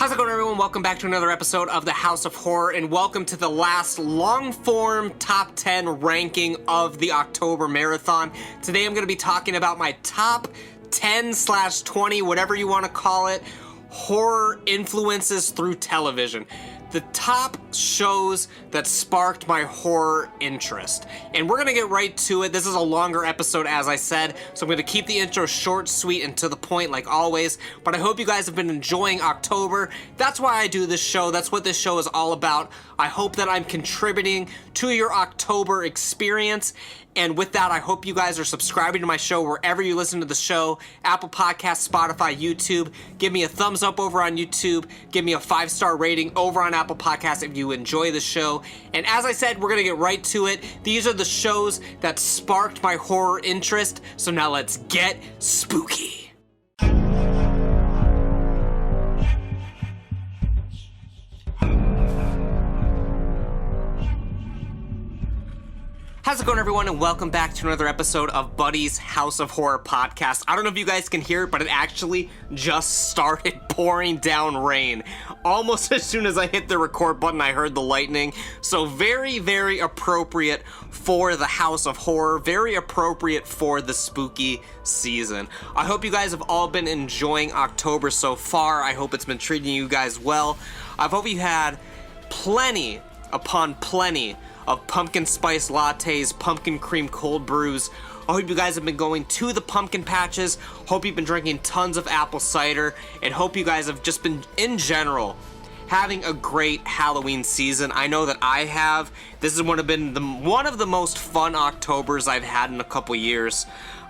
How's it going, everyone? Welcome back to another episode of the House of Horror, and welcome to the last long-form top 10 ranking of the October Marathon. Today I'm going to be talking about my top 10/20, whatever you want to call it, horror influences through television. The top shows that sparked my horror interest. And we're gonna get right to it. This is a longer episode, as I said, so I'm gonna keep the intro short, sweet, and to the point like always. But I hope you guys have been enjoying October. That's why I do this show. That's what this show is all about. I hope that I'm contributing to your October experience. And with that, I hope you guys are subscribing to my show wherever you listen to the show. Apple Podcasts, Spotify, YouTube. Give me a thumbs up over on YouTube. Give me a 5-star rating over on Apple Podcasts if you enjoy the show. And as I said, we're going to get right to it. These are the shows that sparked my horror interest. So now let's get spooky. How's it going, everyone, and welcome back to another episode of Buddy's House of Horror podcast. I don't know if you guys can hear it, but it actually just started pouring down rain. Almost as soon as I hit the record button, I heard the lightning. So very, very appropriate for the House of Horror. Very appropriate for the spooky season. I hope you guys have all been enjoying October so far. I hope it's been treating you guys well. I hope you had plenty upon plenty of pumpkin spice lattes, pumpkin cream cold brews. I hope you guys have been going to the pumpkin patches. Hope you've been drinking tons of apple cider, and hope you guys have just been, in general, having a great Halloween season. I know that I have. This has one of the most fun Octobers I've had in a couple years.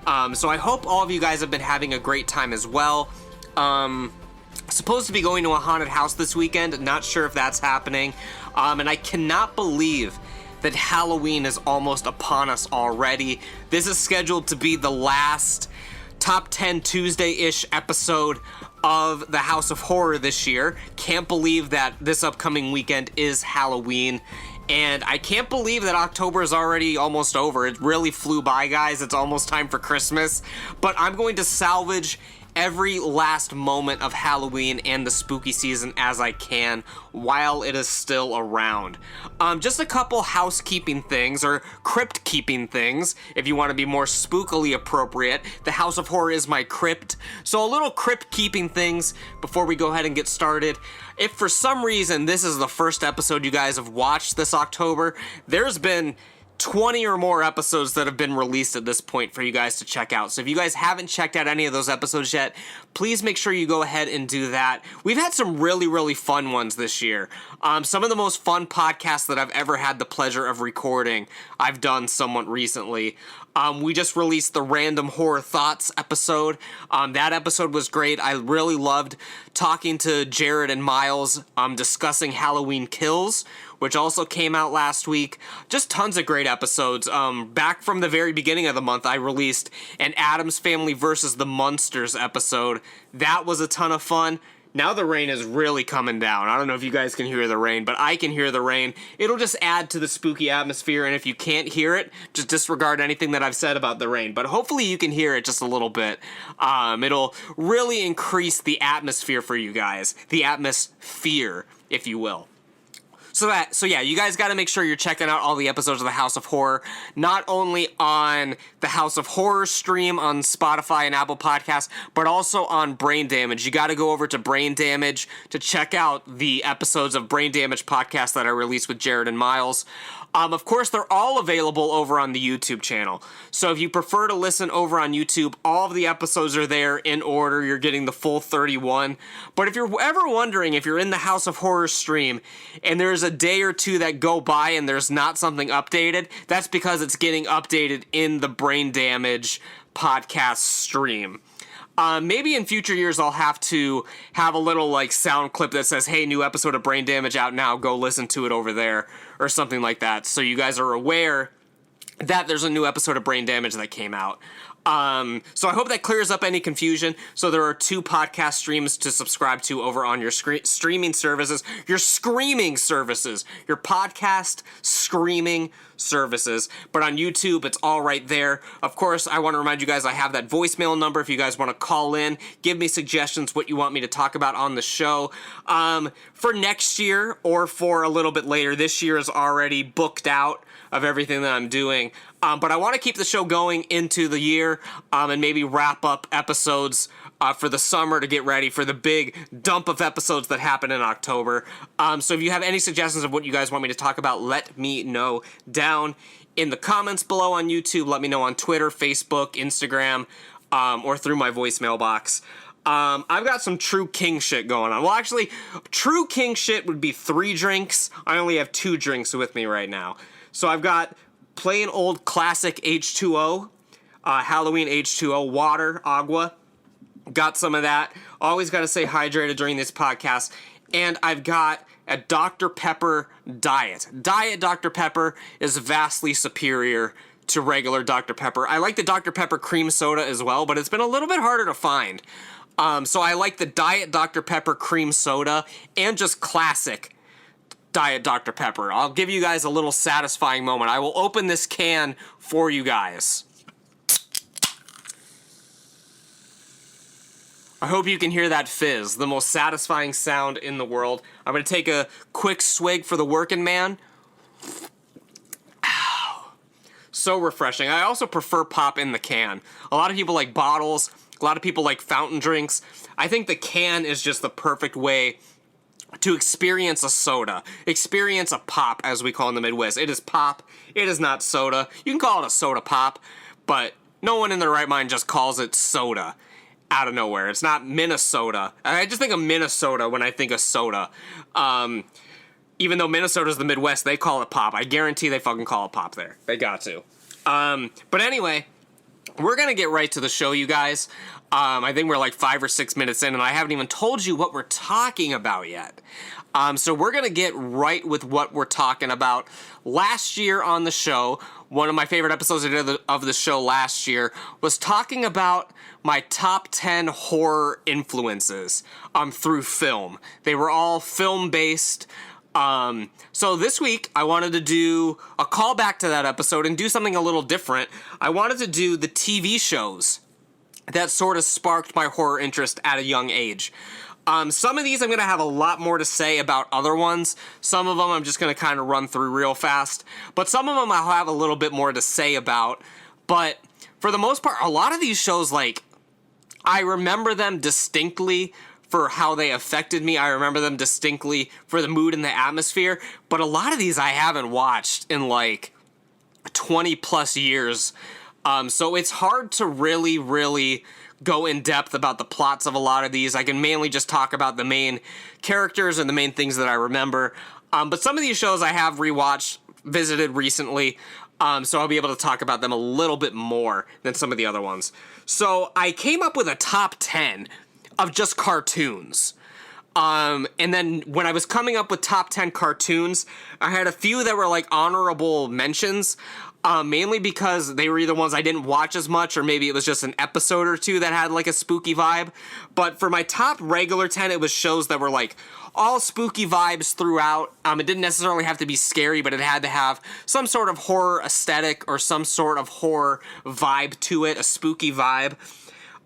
So I hope all of you guys have been having a great time as well. Supposed to be going to a haunted house this weekend. Not sure if that's happening. And I cannot believe that Halloween is almost upon us already. This is scheduled to be the last Top 10 Tuesday-ish episode of the House of Horror this year. Can't believe that this upcoming weekend is Halloween. And I can't believe that October is already almost over. It really flew by, guys. It's almost time for Christmas. But I'm going to salvage every last moment of Halloween and the spooky season as I can while it is still around. Just a couple housekeeping things, or crypt keeping things, if you want to be more spookily appropriate. The House of Horror is my crypt. So a little crypt keeping things before we go ahead and get started. If for some reason this is the first episode you guys have watched this October, there's been 20 or more episodes that have been released at this point for you guys to check out. So if you guys haven't checked out any of those episodes yet, please make sure you go ahead and do that. We've had some really, really fun ones this year. Some of the most fun podcasts that I've ever had the pleasure of recording, I've done somewhat recently. We just released the Random Horror Thoughts episode. That episode was great. I really loved talking to Jared and Miles, discussing Halloween Kills, which also came out last week. Just tons of great episodes. Back from the very beginning of the month, I released an Addams Family versus the Munsters episode. That was a ton of fun. Now the rain is really coming down. I don't know if you guys can hear the rain, but I can hear the rain. It'll just add to the spooky atmosphere, and if you can't hear it, just disregard anything that I've said about the rain. But hopefully you can hear it just a little bit. It'll really increase the atmosphere for you guys. The atmosphere, if you will. So yeah, you guys got to make sure you're checking out all the episodes of the House of Horror, not only on the House of Horror stream on Spotify and Apple Podcasts, but also on Brain Damage. You got to go over to Brain Damage to check out the episodes of Brain Damage podcast that I released with Jared and Miles. Of course, they're all available over on the YouTube channel. So if you prefer to listen over on YouTube, all of the episodes are there in order. You're getting the full 31. But if you're ever wondering if you're in the House of Horror stream and there's a day or two that go by and there's not something updated, that's because it's getting updated in the Brain Damage podcast stream. Maybe in future years I'll have to have a little like sound clip that says, hey, new episode of Brain Damage out now, go listen to it over there, or something like that, so you guys are aware that there's a new episode of Brain Damage that came out. So I hope that clears up any confusion. So there are 2 podcast streams to subscribe to over on your streaming services, your screaming services, your podcast screaming services. But on YouTube, it's all right there. Of course, I want to remind you guys I have that voicemail number if you guys want to call in, give me suggestions what you want me to talk about on the show. For next year or for a little bit later, this year is already booked out of everything that I'm doing. But I want to keep the show going into the year and maybe wrap up episodes for the summer to get ready for the big dump of episodes that happen in October. So if you have any suggestions of what you guys want me to talk about, let me know down in the comments below on YouTube. Let me know on Twitter, Facebook, Instagram, or through my voicemail box. I've got some true king shit going on. Well, actually, true king shit would be 3 drinks. I only have 2 drinks with me right now. So I've got plain old classic H2O, Halloween H2O, water, agua. Got some of that. Always got to stay hydrated during this podcast. And I've got a Dr. Pepper diet. Diet Dr. Pepper is vastly superior to regular Dr. Pepper. I like the Dr. Pepper cream soda as well, but it's been a little bit harder to find. So I like the Diet Dr. Pepper cream soda and just classic Diet Dr. Pepper. I'll give you guys a little satisfying moment. I will open this can for you guys. I hope you can hear that fizz, the most satisfying sound in the world. I'm going to take a quick swig for the working man. So refreshing. I also prefer pop in the can. A lot of people like bottles. A lot of people like fountain drinks. I think the can is just the perfect way to experience a soda, experience a pop, as we call in the Midwest. It is pop. It is not soda. You can call it a soda pop, but no one in their right mind just calls it soda out of nowhere. It's not Minnesota. I just think of Minnesota when I think of soda. Even though Minnesota's the Midwest, they call it pop. I guarantee they fucking call it pop there. They got to. But anyway, we're going to get right to the show, you guys. I think we're like 5 or 6 minutes in, and I haven't even told you what we're talking about yet. So we're going to get right with what we're talking about. Last year on the show, one of my favorite episodes of the show last year was talking about my top 10 horror influences through film. They were all film-based. So this week, I wanted to do a callback to that episode and do something a little different. I wanted to do the TV shows that sort of sparked my horror interest at a young age. Some of these I'm going to have a lot more to say about other ones. Some of them I'm just going to kind of run through real fast. But some of them I'll have a little bit more to say about. But for the most part, a lot of these shows, like, I remember them distinctly for how they affected me. I remember them distinctly for the mood and the atmosphere. But a lot of these I haven't watched in like 20 plus years. So it's hard to really go in depth about the plots of a lot of these. I can mainly just talk about the main characters and the main things that I remember. But some of these shows I have rewatched, visited recently, so I'll be able to talk about them a little bit more than some of the other ones. So I came up with a top 10 of just cartoons. And then when I was coming up with top 10 cartoons, I had a few that were like honorable mentions. Mainly because they were either ones I didn't watch as much, or maybe it was just an episode or two that had like a spooky vibe. But for my top regular 10, it was shows that were like all spooky vibes throughout. It didn't necessarily have to be scary, but it had to have some sort of horror aesthetic or some sort of horror vibe to it, a spooky vibe.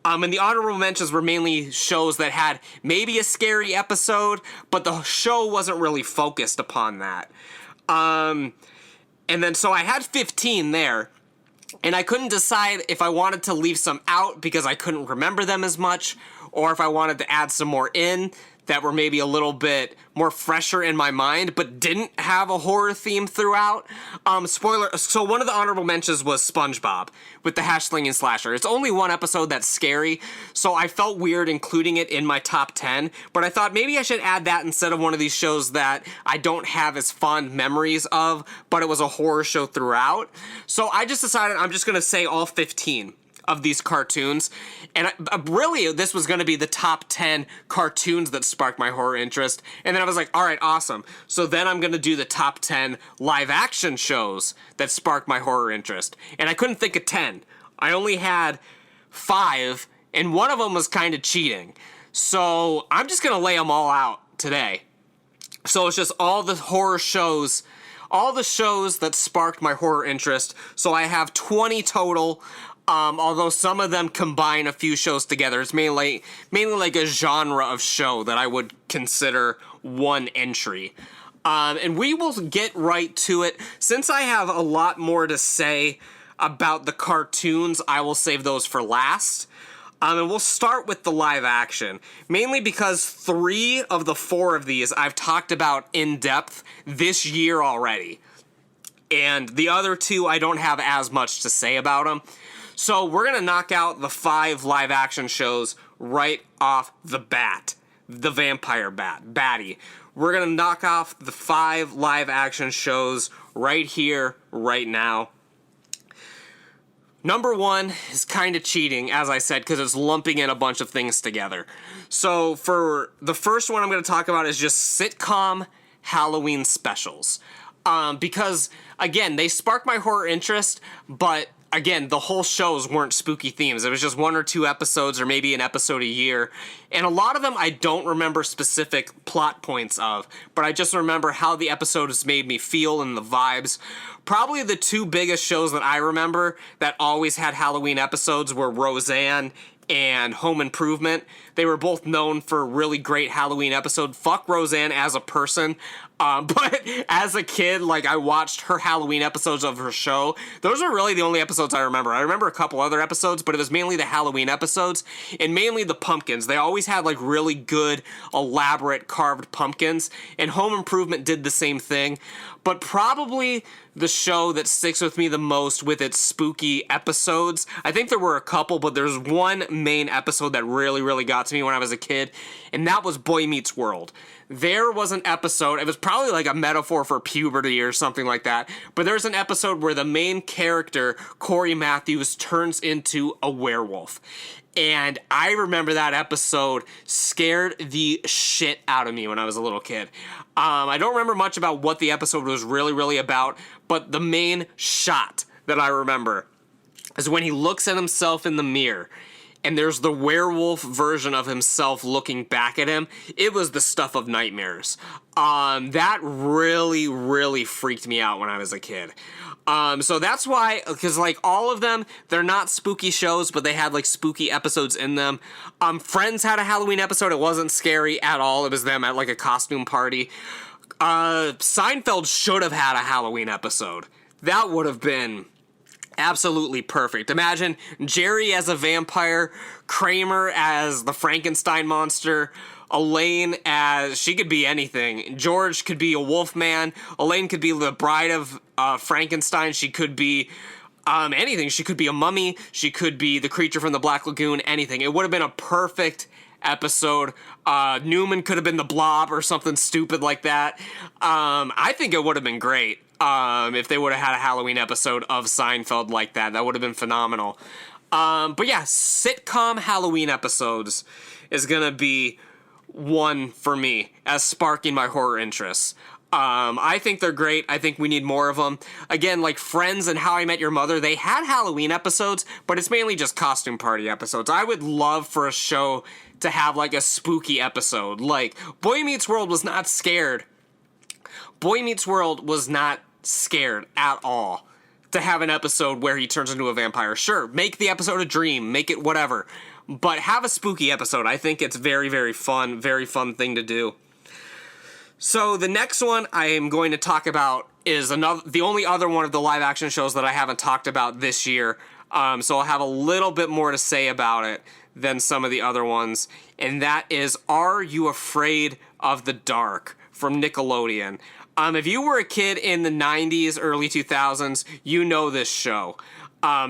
And the honorable mentions were mainly shows that had maybe a scary episode, but the show wasn't really focused upon that. And then, so I had 15 there, and I couldn't decide if I wanted to leave some out because I couldn't remember them as much, or if I wanted to add some more in that were maybe a little bit more fresher in my mind, but didn't have a horror theme throughout. Spoiler, so one of the honorable mentions was Spongebob with the Slinging slasher. It's only one episode that's scary, so I felt weird including it in my top 10, but I thought maybe I should add that instead of one of these shows that I don't have as fond memories of, but it was a horror show throughout. So I just decided I'm just gonna say all 15 of these cartoons, and really this was going to be the top 10 cartoons that sparked my horror interest, and then I was like, alright, awesome, so then I'm going to do the top 10 live action shows that sparked my horror interest, and I couldn't think of 10 I only had 5, and one of them was kind of cheating. So I'm just going to lay them all out today. So it's just all the horror shows, all the shows that sparked my horror interest. So I have 20 total, although some of them combine a few shows together. It's mainly like a genre of show that I would consider one entry. And we will get right to it. Since I have a lot more to say about the cartoons, I will save those for last. And we'll start with the live action, mainly because 3 of the 4 of these I've talked about in depth this year already. And the other 2, I don't have as much to say about them. So we're going to knock out the 5 live action shows right off the bat. The Vampire Batty. We're going to knock off the 5 live action shows right here, right now. Number 1 is kind of cheating, as I said, because it's lumping in a bunch of things together. So for the first one I'm going to talk about is just sitcom Halloween specials. Because, again, they spark my horror interest, but, again, the whole shows weren't spooky themes. It was just 1 or 2 episodes or maybe an episode a year. And a lot of them I don't remember specific plot points of, but I just remember how the episodes made me feel and the vibes. Probably the 2 biggest shows that I remember that always had Halloween episodes were Roseanne and Home Improvement. They were both known for really great Halloween episodes. Fuck Roseanne as a person, but as a kid, like, I watched her Halloween episodes of her show. Those are really the only episodes I remember. I remember a couple other episodes, but it was mainly the Halloween episodes, and mainly the pumpkins. They always had, like, really good, elaborate carved pumpkins, and Home Improvement did the same thing. But probably the show that sticks with me the most with its spooky episodes, I think there were a couple, but there's one main episode that really, really got to me when I was a kid, and that was Boy Meets World. There was an episode, it was probably like a metaphor for puberty or something like that, but there's an episode where the main character, Corey Matthews, turns into a werewolf. And I remember that episode scared the shit out of me when I was a little kid. I don't remember much about what the episode was really about, but the main shot that I remember is when he looks at himself in the mirror and there's the werewolf version of himself looking back at him. It was the stuff of nightmares. That really freaked me out when I was a kid. So that's why, because, like, all of them, they're not spooky shows, but they had, like, spooky episodes in them. Friends had a Halloween episode. It wasn't scary at all. It was them at, like, a costume party. Seinfeld should have had a Halloween episode. That would have been absolutely perfect. Imagine Jerry as a vampire, Kramer as the Frankenstein monster, Elaine as, she could be anything. George could be a wolf man. Elaine could be the bride of Frankenstein. She could be anything. She could be a mummy. She could be the creature from the Black Lagoon, anything. It would have been a perfect episode. Newman could have been the Blob or something stupid like that. I think it would have been great if they would have had a Halloween episode of Seinfeld like that. That would have been phenomenal. But yeah, sitcom Halloween episodes is gonna be one for me as sparking my horror interests. I think they're great. I think we need more of them. Again, like Friends and How I Met Your Mother, they had Halloween episodes, but it's mainly just costume party episodes. I would love for a show to have, like, a spooky episode. Like, Boy Meets World was not scared. Boy Meets World was not scared at all to have an episode where he turns into a vampire. Sure, make the episode a dream, make it whatever, but have a spooky episode. I think it's very fun thing to do. So the next one I am going to talk about is the only other one of the live action shows that I haven't talked about this year. So I'll have a little bit more to say about it than some of the other ones. And that is Are You Afraid of the Dark from Nickelodeon. If you were a kid in the 90s, early 2000s, you know this show.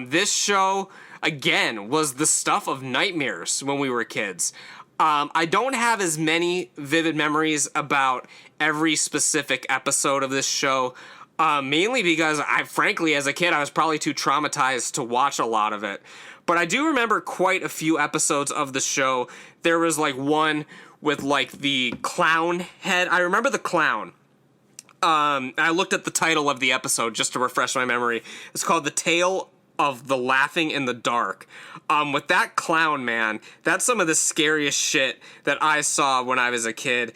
This show, again, was the stuff of nightmares when we were kids. I don't have as many vivid memories about every specific episode of this show, mainly because frankly, as a kid, I was probably too traumatized to watch a lot of it. But I do remember quite a few episodes of the show. There was, like, one with, like, the clown head. I remember the clown. I looked at the title of the episode just to refresh my memory. It's called The Tale of the laughing in the dark. With that clown, man, that's some of the scariest shit that I saw when I was a kid.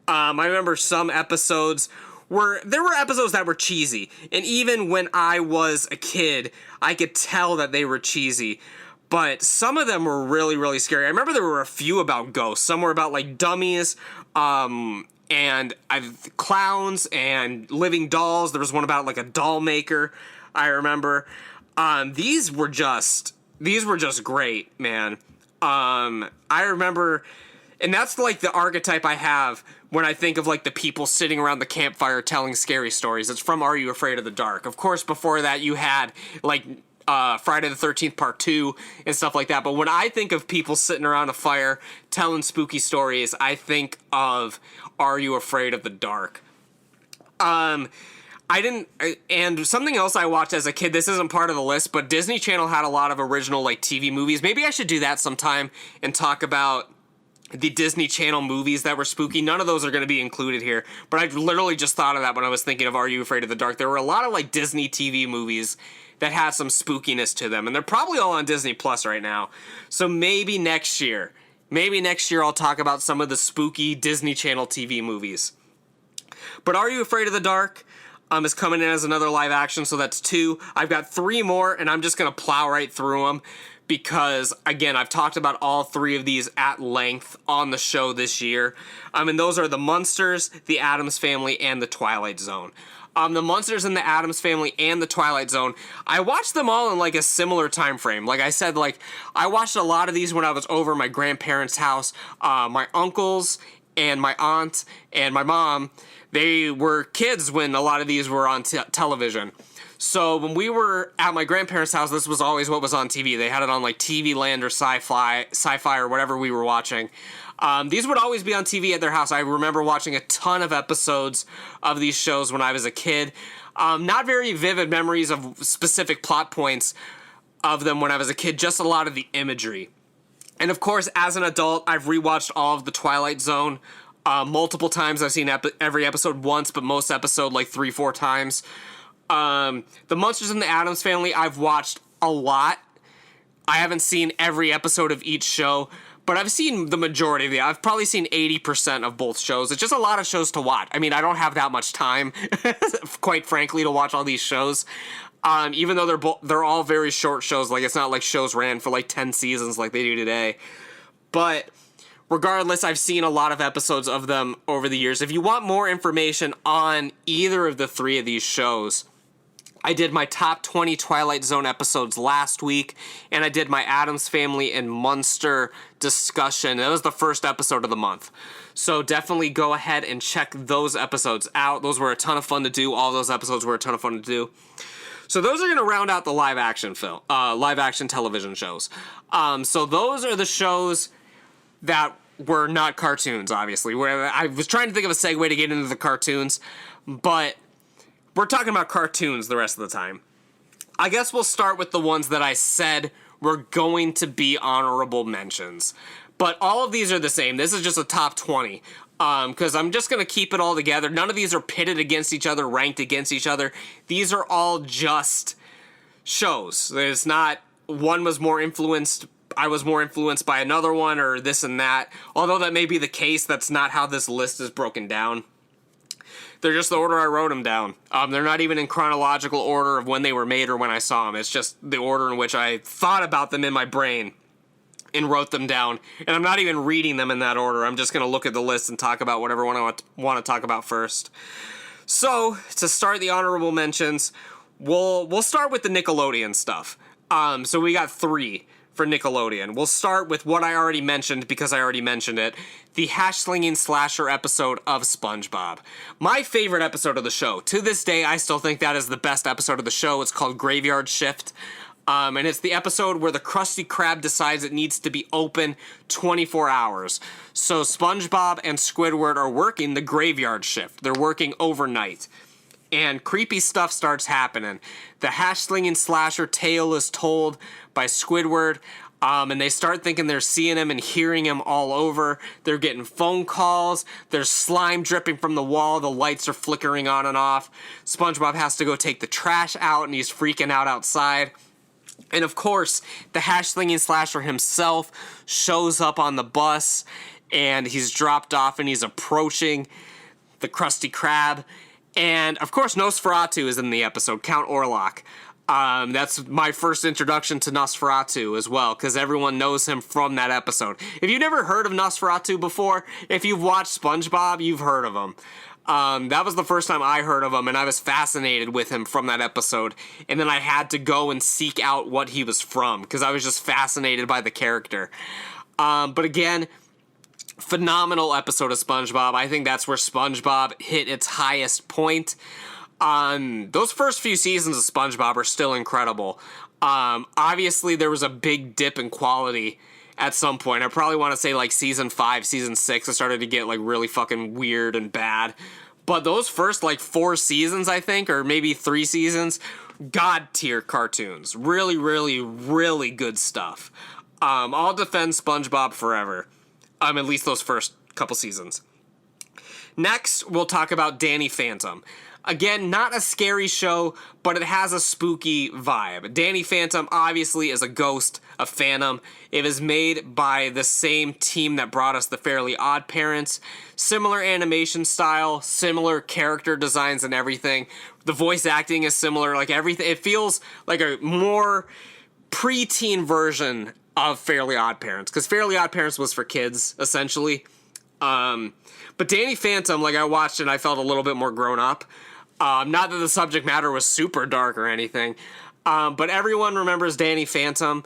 I remember some episodes there were episodes that were cheesy, and even when I was a kid, I could tell that they were cheesy. But some of them were really, really scary. I remember there were a few about ghosts. Some were about like dummies, and clowns and living dolls. There was one about like a doll maker, I remember. These were just great, man. I remember, and that's like the archetype I have when I think of like the people sitting around the campfire telling scary stories. It's from Are You Afraid of the Dark? Of course, before that you had like Friday the 13th Part 2 and stuff like that. But when I think of people sitting around a fire telling spooky stories, I think of Are You Afraid of the Dark? And something else I watched as a kid, this isn't part of the list, but Disney Channel had a lot of original like TV movies. Maybe I should do that sometime and talk about the Disney Channel movies that were spooky. None of those are going to be included here, but I literally just thought of that when I was thinking of Are You Afraid of the Dark? There were a lot of like Disney TV movies that had some spookiness to them, and they're probably all on Disney Plus right now. So maybe next year I'll talk about some of the spooky Disney Channel TV movies. But Are You Afraid of the Dark is coming in as another live action, so that's 2. I've got 3 more, and I'm just going to plow right through them because, again, I've talked about all 3 of these at length on the show this year. And those are the Munsters, the Addams Family, and the Twilight Zone. The Munsters and the Addams Family and the Twilight Zone, I watched them all in like a similar time frame. Like I said, like I watched a lot of these when I was over my grandparents' house. My uncles and my aunt and my mom, they were kids when a lot of these were on television. So when we were at my grandparents' house, this was always what was on TV. They had it on like TV Land or Sci-Fi or whatever we were watching. These would always be on TV at their house. I remember watching a ton of episodes of these shows when I was a kid. Not very vivid memories of specific plot points of them when I was a kid, just a lot of the imagery. And of course, as an adult, I've rewatched all of the Twilight Zone multiple times. I've seen every episode once, but most episode like 3-4 times. The Munsters and the Addams Family, I've watched a lot. I haven't seen every episode of each show, but I've seen the majority of it. I've probably seen 80% of both shows. It's just a lot of shows to watch. I mean, I don't have that much time, quite frankly, to watch all these shows. Even though they're all very short shows. Like, it's not like shows ran for like 10 seasons like they do today. But regardless, I've seen a lot of episodes of them over the years. If you want more information on either of the 3 of these shows, I did my top 20 Twilight Zone episodes last week, and I did my Addams Family and Munster discussion. That was the first episode of the month. So definitely go ahead and check those episodes out. Those were a ton of fun to do. All those episodes were a ton of fun to do. So those are going to round out the live action television shows. So those are the shows that were not cartoons, obviously. Where I was trying to think of a segue to get into the cartoons, but we're talking about cartoons the rest of the time. I guess we'll start with the ones that I said were going to be honorable mentions. But all of these are the same. This is just a top 20. Because I'm just going to keep it all together. None of these are pitted against each other, ranked against each other. These are all just shows. There's not, one was more influenced, I was more influenced by another one, or this and that. Although that may be the case, that's not how this list is broken down. They're just the order I wrote them down. They're not even in chronological order of when they were made or when I saw them. It's just the order in which I thought about them in my brain and wrote them down. And I'm not even reading them in that order. I'm just going to look at the list and talk about whatever one I want to talk about first. So, to start the honorable mentions, we'll start with the Nickelodeon stuff. So we got 3 for Nickelodeon. We'll start with what I already mentioned, because I already mentioned it, the Slinging slasher episode of Spongebob. My favorite episode of the show. To this day, I still think that is the best episode of the show. It's called Graveyard Shift. And it's the episode where the Krusty Krab decides it needs to be open 24 hours. So SpongeBob and Squidward are working the graveyard shift. They're working overnight. And creepy stuff starts happening. The Slinging slasher tale is told by Squidward, and they start thinking they're seeing him and hearing him all over. They're getting phone calls. There's slime dripping from the wall. The lights are flickering on and off. SpongeBob has to go take the trash out, and he's freaking out outside. And of course, the Slinging slasher himself shows up on the bus, and he's dropped off and he's approaching the Krusty Krab. And of course, Nosferatu is in the episode, Count Orlok. That's my first introduction to Nosferatu as well, because everyone knows him from that episode. If you've never heard of Nosferatu before, if you've watched SpongeBob, you've heard of him. That was the first time I heard of him, and I was fascinated with him from that episode. And then I had to go and seek out what he was from, because I was just fascinated by the character. But again, phenomenal episode of SpongeBob. I think that's where SpongeBob hit its highest point. Those first few seasons of SpongeBob are still incredible. Obviously, there was a big dip in quality at some point. I probably want to say like season 5, season 6, it started to get like really fucking weird and bad. But those first like 4 seasons, I think, or maybe 3 seasons, god tier cartoons. Really, really, really good stuff. I'll defend SpongeBob forever. At least those first couple seasons. Next, we'll talk about Danny Phantom. Again, not a scary show, but it has a spooky vibe. Danny Phantom obviously is a ghost, a phantom. It is made by the same team that brought us the Fairly Odd Parents. Similar animation style, similar character designs and everything. The voice acting is similar, like everything. It feels like a more preteen version of Fairly Odd Parents, because Fairly Odd Parents was for kids, essentially. But Danny Phantom, like I watched it and I felt a little bit more grown up. Not that the subject matter was super dark or anything, but everyone remembers Danny Phantom.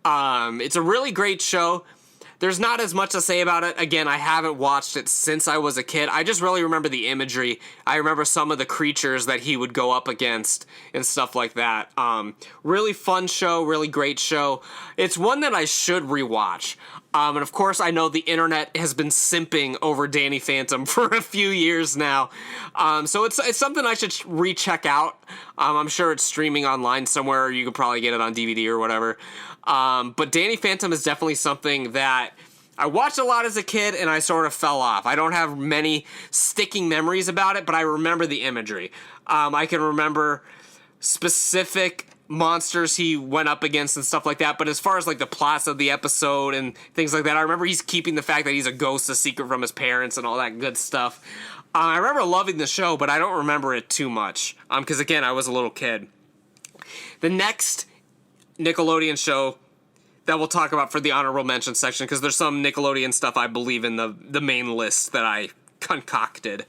It's a really great show. There's not as much to say about it. Again, I haven't watched it since I was a kid. I just really remember the imagery. I remember some of the creatures that he would go up against and stuff like that. Really fun show, really great show. It's one that I should rewatch. And of course, I know the internet has been simping over Danny Phantom for a few years now. So it's something I should recheck out. I'm sure it's streaming online somewhere, or you could probably get it on DVD or whatever. But Danny Phantom is definitely something that I watched a lot as a kid and I sort of fell off. I don't have many sticking memories about it, but I remember the imagery. I can remember specific monsters he went up against and stuff like that, but as far as like the plots of the episode and things like that, I remember he's keeping the fact that he's a ghost a secret from his parents and all that good stuff. I remember loving the show, but I don't remember it too much, because again, I was a little kid. The next Nickelodeon show that we'll talk about for the honorable mention section, because there's some Nickelodeon stuff I believe in the main list that I concocted,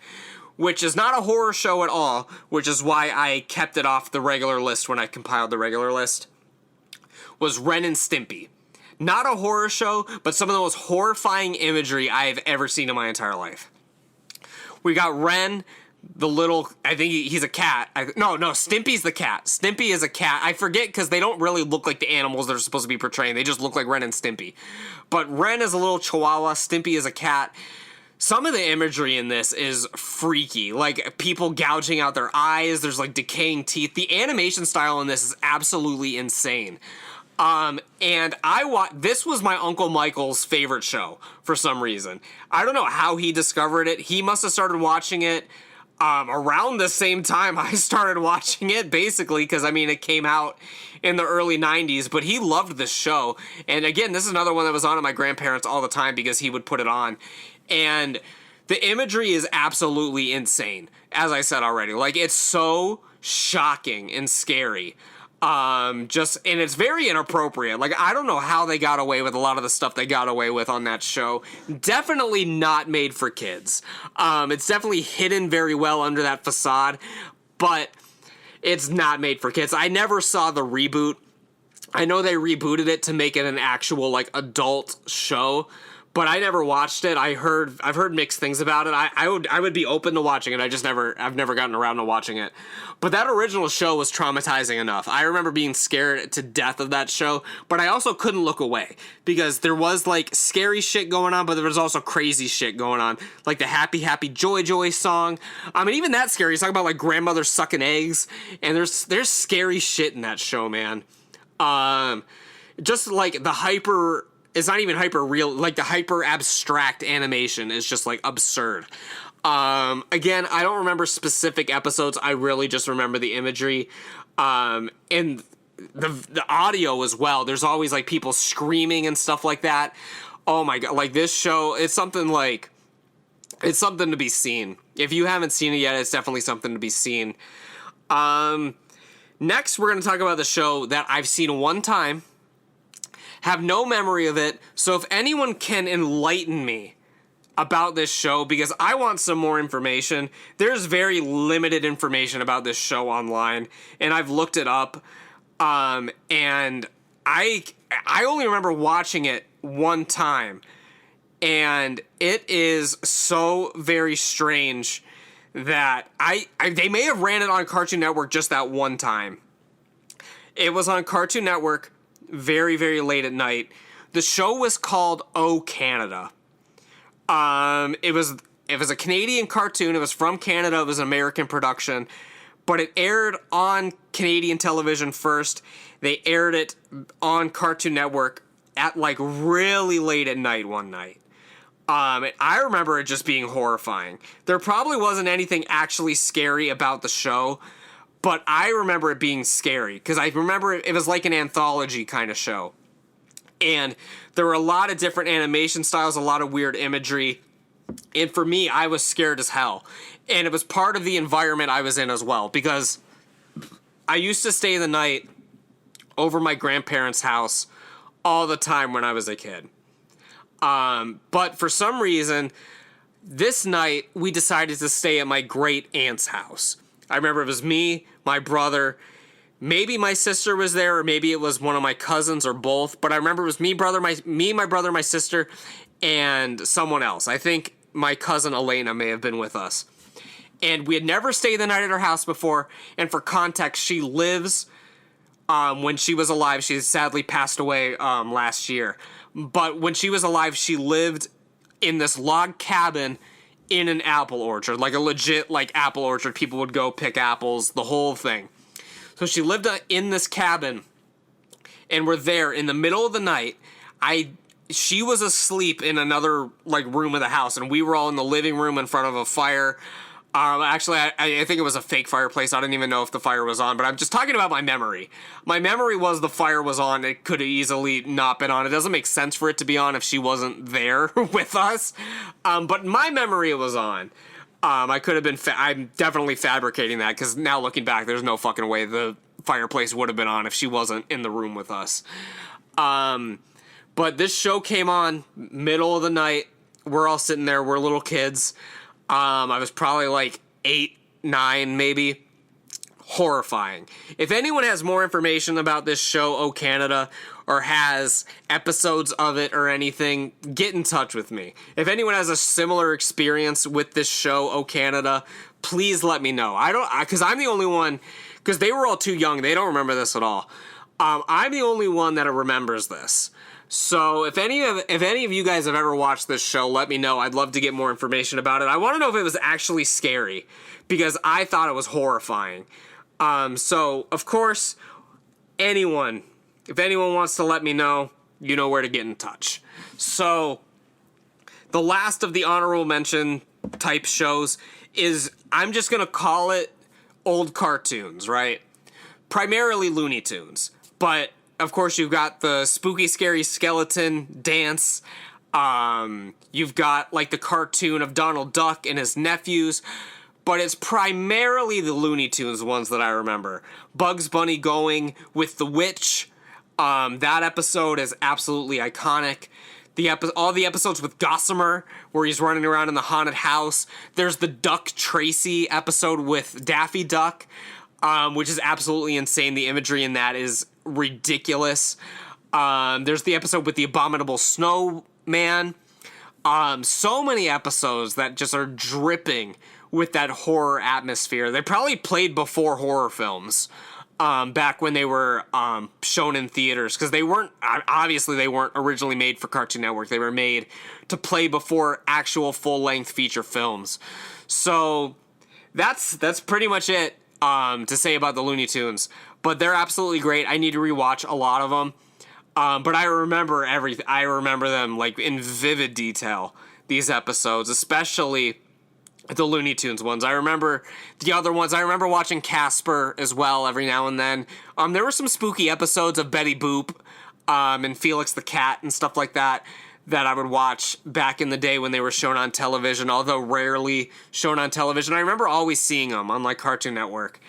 which is not a horror show at all, which is why I kept it off the regular list when I compiled the regular list, was Ren and Stimpy. Not a horror show, but some of the most horrifying imagery I have ever seen in my entire life. We got Ren, the little, I think he's a cat. No, Stimpy's the cat. Stimpy is a cat. I forget because they don't really look like the animals they're supposed to be portraying. They just look like Ren and Stimpy. But Ren is a little chihuahua. Stimpy is a cat. Some of the imagery in this is freaky, like people gouging out their eyes, there's like decaying teeth. The animation style in this is absolutely insane. And this was my Uncle Michael's favorite show for some reason. I don't know how he discovered it. He must have started watching it around the same time I started watching it, basically, because it came out in the early 90s, but he loved this show. And again, this is another one that was on at my grandparents all the time because he would put it on. And the imagery is absolutely insane, as I said already. Like, it's so shocking and scary. And it's very inappropriate. Like, I don't know how they got away with a lot of the stuff they got away with on that show. Definitely not made for kids. It's definitely hidden very well under that facade, but it's not made for kids. I never saw the reboot. I know they rebooted it to make it an actual, like, adult show, but I never watched it. I've heard mixed things about it. I would be open to watching it. I've never gotten around to watching it. But that original show was traumatizing enough. I remember being scared to death of that show, but I also couldn't look away because there was like scary shit going on, but there was also crazy shit going on. Like the Happy Happy Joy Joy song. Even that scary. It's talking about like grandmother sucking eggs, and there's scary shit in that show, man. Just like the hyper, it's not even hyper real, like the hyper abstract animation is just like absurd. Again, I don't remember specific episodes. I really just remember the imagery. And the audio as well. There's always like people screaming and stuff like that. Oh my god, like this show, it's something to be seen. If you haven't seen it yet, it's definitely something to be seen. Next, we're going to talk about the show that I've seen one time, have no memory of it, so if anyone can enlighten me about this show, because I want some more information. There's very limited information about this show online, and I've looked it up, and I only remember watching it one time, and it is so very strange that they may have ran it on Cartoon Network just that one time. It was on Cartoon Network very, very late at night. The show was called Oh Canada. It was a Canadian cartoon. It was from Canada. It was an American production, but it aired on Canadian television first. They aired it on Cartoon Network at like really late at night one night. And I remember it just being horrifying. There probably wasn't anything actually scary about the show, but I remember it being scary because I remember it was like an anthology kind of show. And there were a lot of different animation styles, a lot of weird imagery. And for me, I was scared as hell. And it was part of the environment I was in as well, because I used to stay the night over my grandparents' house all the time when I was a kid. But for some reason, this night we decided to stay at my great aunt's house. I remember it was me, my brother, maybe my sister was there, or maybe it was one of my cousins, or both. But I remember it was my brother, my sister, and someone else. I think my cousin Elena may have been with us. And we had never stayed the night at her house before. And for context, she lives, when she was alive, she sadly passed away last year. But when she was alive, she lived in this log cabin in an apple orchard, like a legit like apple orchard. People would go pick apples, the whole thing. So she lived in this cabin, and we're there in the middle of the night. She was asleep in another like room of the house, and we were all in the living room in front of a fire. Actually, I think it was a fake fireplace. I don't even know if the fire was on, but I'm just talking about my memory. My memory was the fire was on. It could have easily not been on. It doesn't make sense for it to be on if she wasn't there with us. But my memory, it was on. I could have been, I'm definitely fabricating that, because now looking back, there's no fucking way the fireplace would have been on if she wasn't in the room with us. But this show came on middle of the night. We're all sitting there. We're little kids. I was probably like 8, 9, maybe. Horrifying. If anyone has more information about this show, Oh Canada, or has episodes of it or anything, get in touch with me. If anyone has a similar experience with this show, Oh Canada, please let me know. Because I'm the only one, because they were all too young. They don't remember this at all. I'm the only one that remembers this. So if any of you guys have ever watched this show, let me know. I'd love to get more information about it. I want to know if it was actually scary, because I thought it was horrifying. So of course, if anyone wants to let me know, you know where to get in touch. So the last of the honorable mention type shows is, I'm just going to call it old cartoons, right? Primarily Looney Tunes, but of course, you've got the spooky, scary skeleton dance. You've got, like, the cartoon of Donald Duck and his nephews. But it's primarily the Looney Tunes ones that I remember. Bugs Bunny going with the witch. That episode is absolutely iconic. All the episodes with Gossamer, where he's running around in the haunted house. There's the Duck Tracy episode with Daffy Duck, which is absolutely insane. The imagery in that is ridiculous. There's the episode with the Abominable Snowman. So many episodes that just are dripping with that horror atmosphere. They probably played before horror films, back when they were shown in theaters, because they weren't originally made for Cartoon Network. They were made to play before actual full-length feature films. So that's pretty much it to say about the Looney Tunes. But they're absolutely great. I need to rewatch a lot of them. But I remember everything. I remember them like in vivid detail, these episodes, especially the Looney Tunes ones. I remember the other ones. I remember watching Casper as well every now and then. There were some spooky episodes of Betty Boop and Felix the Cat and stuff like that that I would watch back in the day when they were shown on television, although rarely shown on television. I remember always seeing them on like Cartoon Network.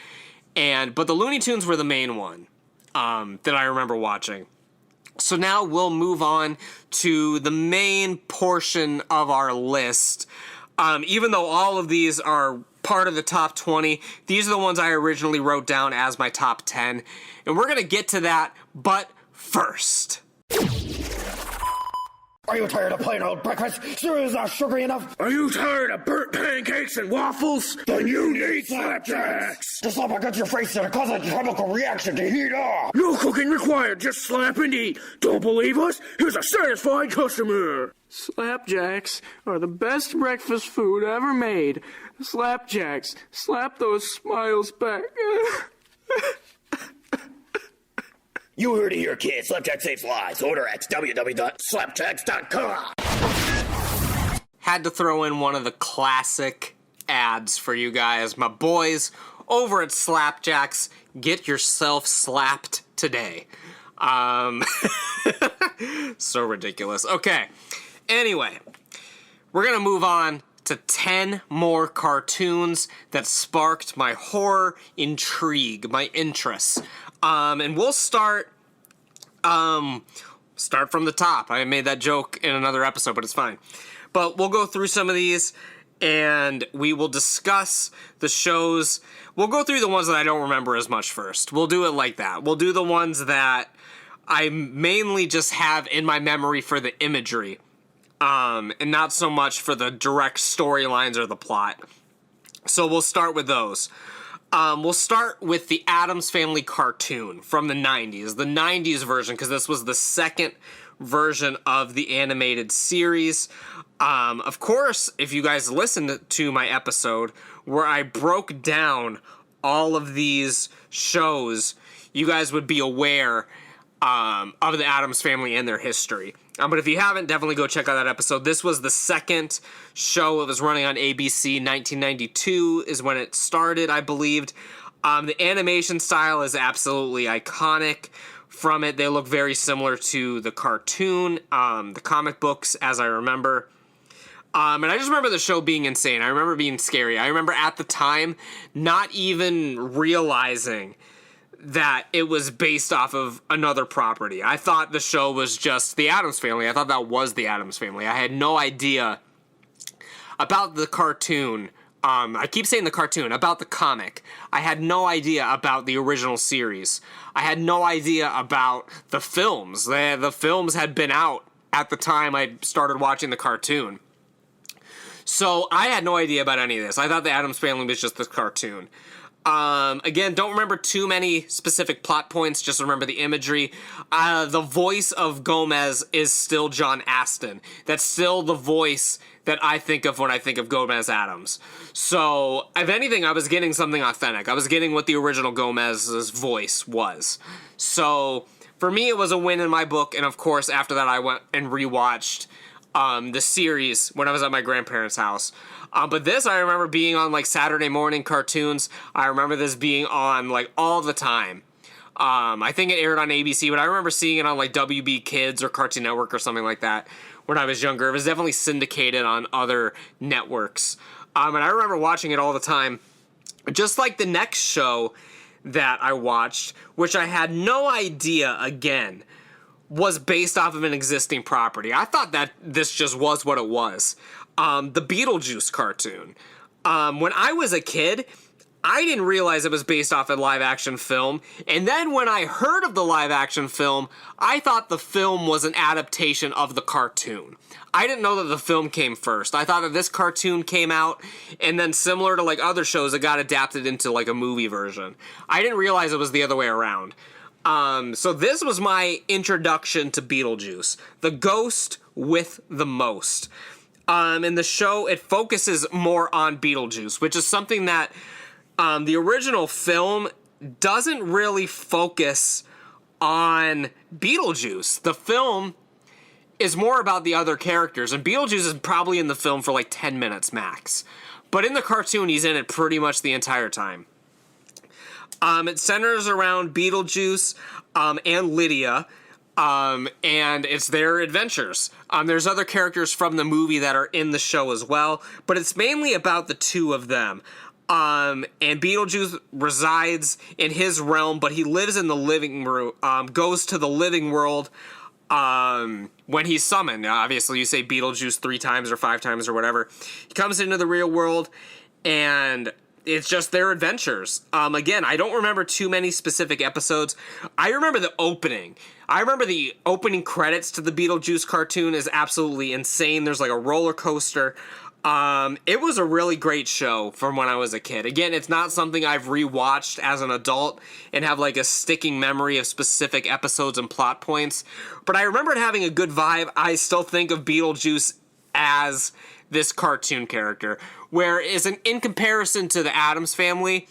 But the Looney Tunes were the main one that I remember watching. So now we'll move on to the main portion of our list. Even though all of these are part of the top 20, these are the ones I originally wrote down as my top 10. And we're going to get to that, but first. Are you tired of plain old breakfast? Cereal is not sugary enough? Are you tired of burnt pancakes and waffles? Then you need Slapjacks! The slap against your face and cause a chemical reaction to heat up! No cooking required, just slap and eat. Don't believe us? Here's a satisfied customer! Slapjacks are the best breakfast food ever made. Slapjacks, slap those smiles back. You heard it here, kids. Slapjack saves lives. Order at www.slapjacks.com. Had to throw in one of the classic ads for you guys. My boys over at Slapjacks, get yourself slapped today. So ridiculous. Okay. Anyway, we're going to move on to 10 more cartoons that sparked my horror intrigue, my interest. And we'll start from the top. I made that joke in another episode, but it's fine. But we'll go through some of these, and we will discuss the shows. We'll go through the ones that I don't remember as much first. We'll do it like that. We'll do the ones that I mainly just have in my memory for the imagery, and not so much for the direct storylines or the plot. So we'll start with those. We'll start with the Addams Family cartoon from the 90s. The 90s version, because this was the second version of the animated series. Of course, if you guys listened to my episode where I broke down all of these shows, you guys would be aware of the Addams Family and their history. But if you haven't, definitely go check out that episode. This was the second show. It was running on ABC. 1992 is when it started, I believed. The animation style is absolutely iconic from it. They look very similar to the cartoon, the comic books, as I remember. And I just remember the show being insane. I remember being scary. I remember at the time not even realizing that it was based off of another property. I thought the show was just the Addams Family. I thought that was the Addams Family. I had no idea about the cartoon. I keep saying the cartoon, about the comic. I had no idea about the original series. I had no idea about the films. The films had been out at the time I started watching the cartoon. So I had no idea about any of this. I thought the Addams Family was just the cartoon. Again, don't remember too many specific plot points, just remember the imagery. The voice of Gomez is still John Astin. That's still the voice that I think of when I think of Gomez Addams. So, if anything, I was getting something authentic. I was getting what the original Gomez's voice was. So, for me, it was a win in my book, and of course, after that, I went and rewatched the series when I was at my grandparents' house. But this, I remember being on, like, Saturday morning cartoons. I remember this being on, like, all the time. I think it aired on ABC, but I remember seeing it on, like, WB Kids or Cartoon Network or something like that when I was younger. It was definitely syndicated on other networks. And I remember watching it all the time. Just like the next show that I watched, which I had no idea, again, was based off of an existing property. I thought that this just was what it was. The Beetlejuice cartoon. When I was a kid, I didn't realize it was based off a live-action film, and then when I heard of the live-action film, I thought the film was an adaptation of the cartoon. I didn't know that the film came first. I thought that this cartoon came out, and then similar to, like, other shows, it got adapted into, like, a movie version. I didn't realize it was the other way around. So this was my introduction to Beetlejuice. The ghost with the most. In the show, it focuses more on Beetlejuice, which is something that the original film doesn't really focus on Beetlejuice. The film is more about the other characters, and Beetlejuice is probably in the film for like 10 minutes max. But in the cartoon, he's in it pretty much the entire time. It centers around Beetlejuice and Lydia, and it's their adventures. There's other characters from the movie that are in the show as well, but it's mainly about the two of them. And Beetlejuice resides in his realm, but he lives in the living room, goes to the living world when he's summoned. Obviously, you say Beetlejuice 3 times or 5 times or whatever. He comes into the real world, and it's just their adventures. Again, I don't remember too many specific episodes. I remember the opening. I remember the opening credits to the Beetlejuice cartoon is absolutely insane. There's like a roller coaster. It was a really great show from when I was a kid. Again, it's not something I've rewatched as an adult and have like a sticking memory of specific episodes and plot points, but I remember it having a good vibe. I still think of Beetlejuice as this cartoon character, whereas in comparison to the Addams Family,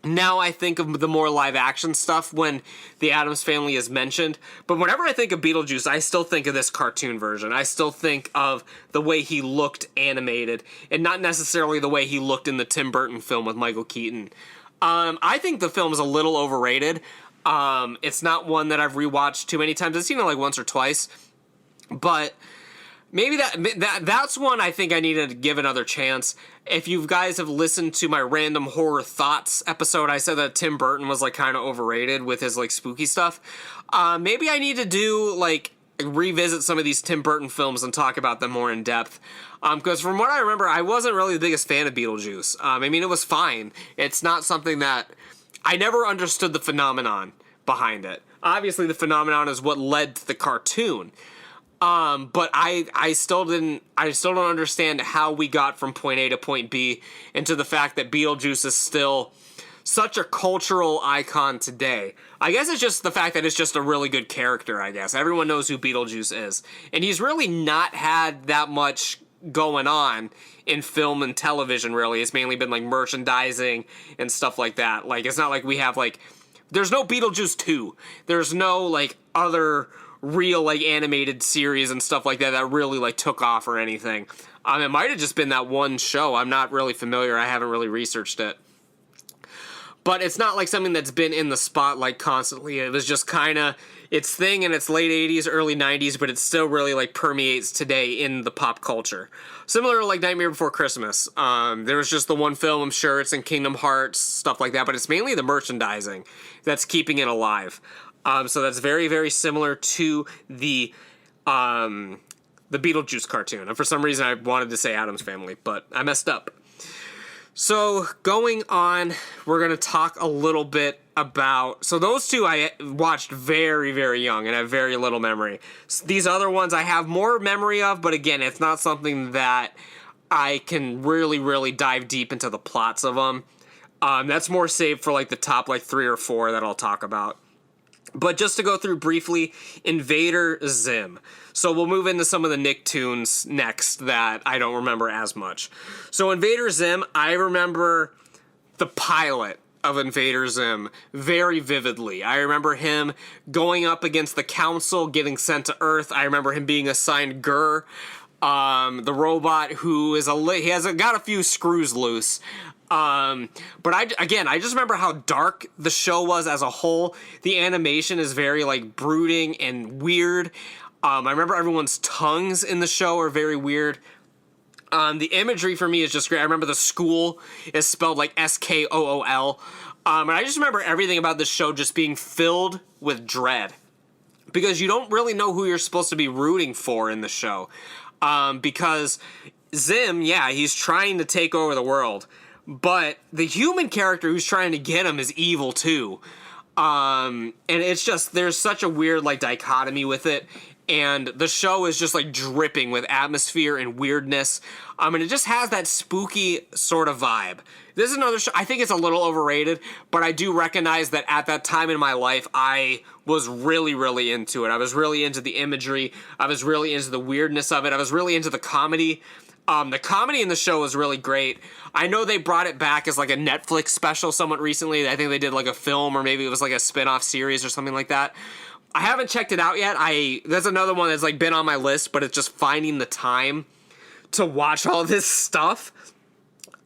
now I think of the more live action stuff when the Addams Family is mentioned. But whenever I think of Beetlejuice, I still think of this cartoon version. I still think of the way he looked animated and not necessarily the way he looked in the Tim Burton film with Michael Keaton. I think the film's a little overrated. It's not one that I've rewatched too many times. I've seen it like once or twice. But maybe that's one I think I need to give another chance. If you guys have listened to my random horror thoughts episode, I said that Tim Burton was like kind of overrated with his like spooky stuff. Maybe I need to do like revisit some of these Tim Burton films and talk about them more in depth. Because from what I remember, I wasn't really the biggest fan of Beetlejuice. I mean, it was fine. It's not something that I never understood the phenomenon behind it. Obviously, the phenomenon is what led to the cartoon. But I still don't understand how we got from point A to point B, and to the fact that Beetlejuice is still such a cultural icon today. I guess it's just the fact that it's just a really good character, I guess. Everyone knows who Beetlejuice is. And he's really not had that much going on in film and television, really. It's mainly been like merchandising and stuff like that. Like, it's not like we have like, there's no Beetlejuice 2. There's no like other real like animated series and stuff like that that really like took off or anything. It might have just been that one show. I'm not really familiar. I haven't really researched it. But it's not like something that's been in the spotlight constantly. It was just kind of its thing in its late 80s, early 90s, but it still really like permeates today in the pop culture. Similar to like Nightmare Before Christmas. There was just the one film, I'm sure it's in Kingdom Hearts, stuff like that, but it's mainly the merchandising that's keeping it alive. So that's very, very similar to the Beetlejuice cartoon. And for some reason, I wanted to say Addams Family, but I messed up. So going on, we're going to talk a little bit about... So those two I watched very, very young and have very little memory. These other ones I have more memory of, but again, it's not something that I can really, really dive deep into the plots of them. That's more saved for like the top like 3 or 4 that I'll talk about. But just to go through briefly, Invader Zim. So we'll move into some of the Nicktoons next that I don't remember as much. So Invader Zim, I remember the pilot of Invader Zim very vividly. I remember him going up against the council, getting sent to Earth. I remember him being assigned Gurr, the robot who is he has got a few screws loose. But I just remember how dark the show was as a whole. The animation is very like brooding and weird. I remember everyone's tongues in the show are very weird. The imagery for me is just great. I remember the school is spelled like Skool. And I just remember everything about this show just being filled with dread. Because you don't really know who you're supposed to be rooting for in the show. Because Zim, yeah, he's trying to take over the world. But the human character who's trying to get him is evil too. And it's just, there's such a weird like dichotomy with it. And the show is just like dripping with atmosphere and weirdness. And it just has that spooky sort of vibe. This is another show, I think it's a little overrated, but I do recognize that at that time in my life, I was really, really into it. I was really into the imagery. I was really into the weirdness of it. I was really into the comedy. The comedy in the show was really great. I know they brought it back as like a Netflix special somewhat recently. I think they did like a film, or maybe it was like a spin-off series or something like that. I haven't checked it out yet. There's another one that's like been on my list, but it's just finding the time to watch all this stuff.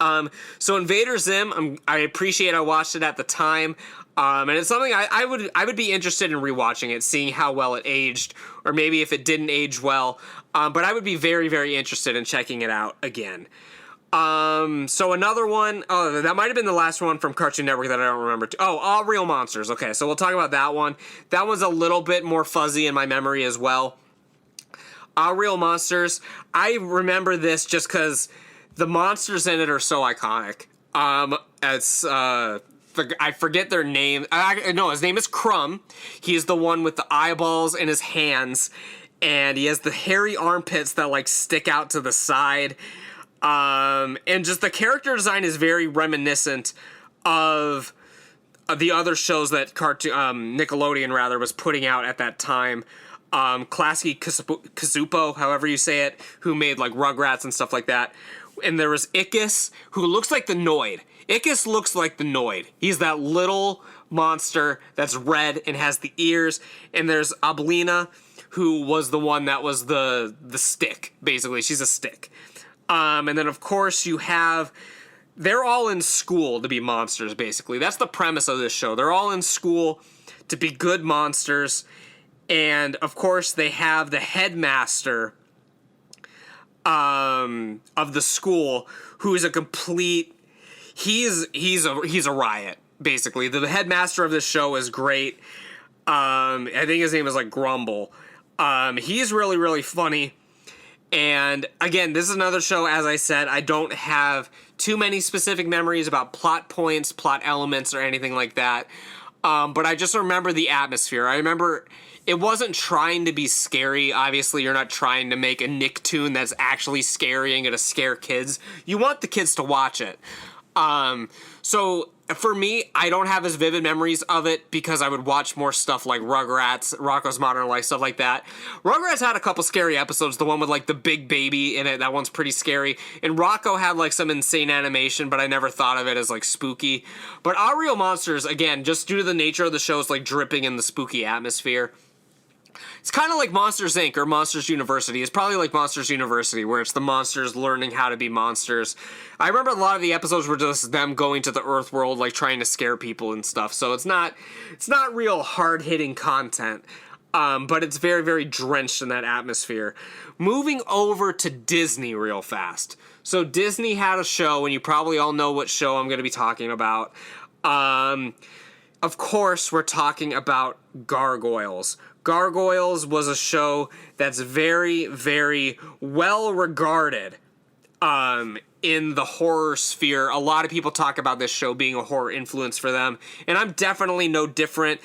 So Invader Zim, I appreciate I watched it at the time. And it's something I would be interested in rewatching it, seeing how well it aged, or maybe if it didn't age well. But I would be very, very interested in checking it out again. So another one, that might have been the last one from Cartoon Network that I don't remember. All Real Monsters. Okay, so we'll talk about that one. That one's a little bit more fuzzy in my memory as well. All Real Monsters, I remember this just because the monsters in it are so iconic. I forget their name. No, his name is Crumb. He's the one with the eyeballs in his hands, and he has the hairy armpits that like stick out to the side. And just the character design is very reminiscent of the other shows that Nickelodeon rather was putting out at that time. Klasky Csupo, however you say it, who made like Rugrats and stuff like that. And there was Ickis, who looks like the Noid. Ickis looks like the Noid. He's that little monster that's red and has the ears. And there's Ablina, who was the one that was the stick, basically. She's a stick. And then, of course, you have... They're all in school to be monsters, basically. That's the premise of this show. They're all in school to be good monsters. And, of course, they have the headmaster of the school, who's a complete... He's a riot, basically. The headmaster of this show is great. I think his name is like Grumble. He's really, really funny. And again, this is another show, as I said, I don't have too many specific memories about plot points, plot elements, or anything like that. But I just remember the atmosphere. I remember it wasn't trying to be scary. Obviously, you're not trying to make a Nicktoon that's actually scary and going to scare kids. You want the kids to watch it. So for me, I don't have as vivid memories of it because I would watch more stuff like Rugrats, Rocko's Modern Life, stuff like that. Rugrats had a couple scary episodes. The one with like the big baby in it, that one's pretty scary. And Rocko had like some insane animation, but I never thought of it as like spooky. But Our Real Monsters, again, just due to the nature of the show, is like dripping in the spooky atmosphere. It's kind of like Monsters, Inc. or Monsters University. It's probably like Monsters University, where it's the monsters learning how to be monsters. I remember a lot of the episodes were just them going to the Earth world, like trying to scare people and stuff. So it's not real hard-hitting content, but it's very, very drenched in that atmosphere. Moving over to Disney real fast. So Disney had a show, and you probably all know what show I'm going to be talking about. Of course, we're talking about Gargoyles. Gargoyles was a show that's very, very well regarded in the horror sphere. A lot of people talk about this show being a horror influence for them, and I'm definitely no different.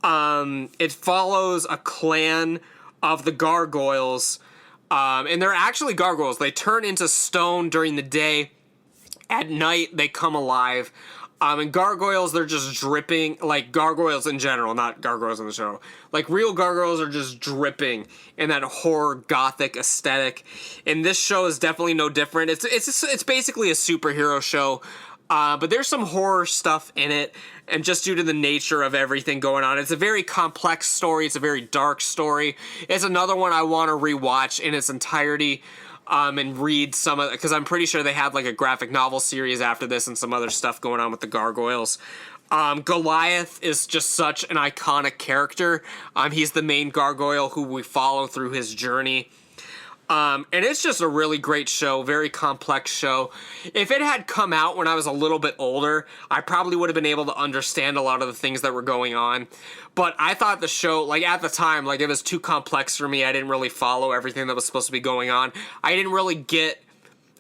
It follows a clan of the Gargoyles, and they're actually gargoyles. They turn into stone during the day. At night, they come alive. And gargoyles, they're just dripping, like gargoyles in general, not gargoyles in the show. Like real gargoyles are just dripping in that horror gothic aesthetic. And this show is definitely no different. It's basically a superhero show, but there's some horror stuff in it. And just due to the nature of everything going on, it's a very complex story. It's a very dark story. It's another one I want to rewatch in its entirety. And read some of, because I'm pretty sure they had like a graphic novel series after this and some other stuff going on with the Gargoyles. Goliath is just such an iconic character. He's the main gargoyle who we follow through his journey. And it's just a really great show, very complex show. If it had come out when I was a little bit older, I probably would have been able to understand a lot of the things that were going on. But I thought the show, like at the time, like it was too complex for me. I didn't really follow everything that was supposed to be going on. I didn't really get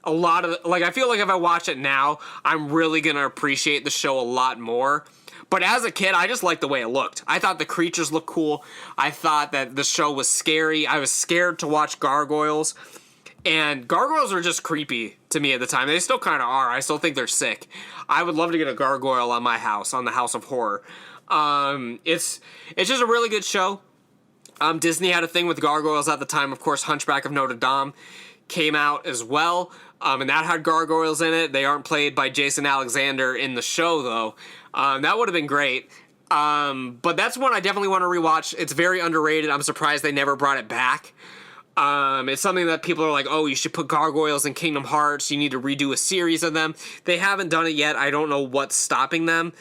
a lot of, like I feel like if I watch it now, I'm really going to appreciate the show a lot more. But as a kid, I just liked the way it looked. I thought the creatures looked cool. I thought that the show was scary. I was scared to watch gargoyles. And gargoyles were just creepy to me at the time. They still kind of are. I still think they're sick. I would love to get a gargoyle on my house, on the House of Horror. It's just a really good show. Disney had a thing with gargoyles at the time. Of course, Hunchback of Notre Dame came out as well. And that had gargoyles in it. They aren't played by Jason Alexander in the show, though. That would have been great. But that's one I definitely want to rewatch. It's very underrated. I'm surprised they never brought it back. It's something that people are like, oh, you should put gargoyles in Kingdom Hearts. You need to redo a series of them. They haven't done it yet. I don't know what's stopping them.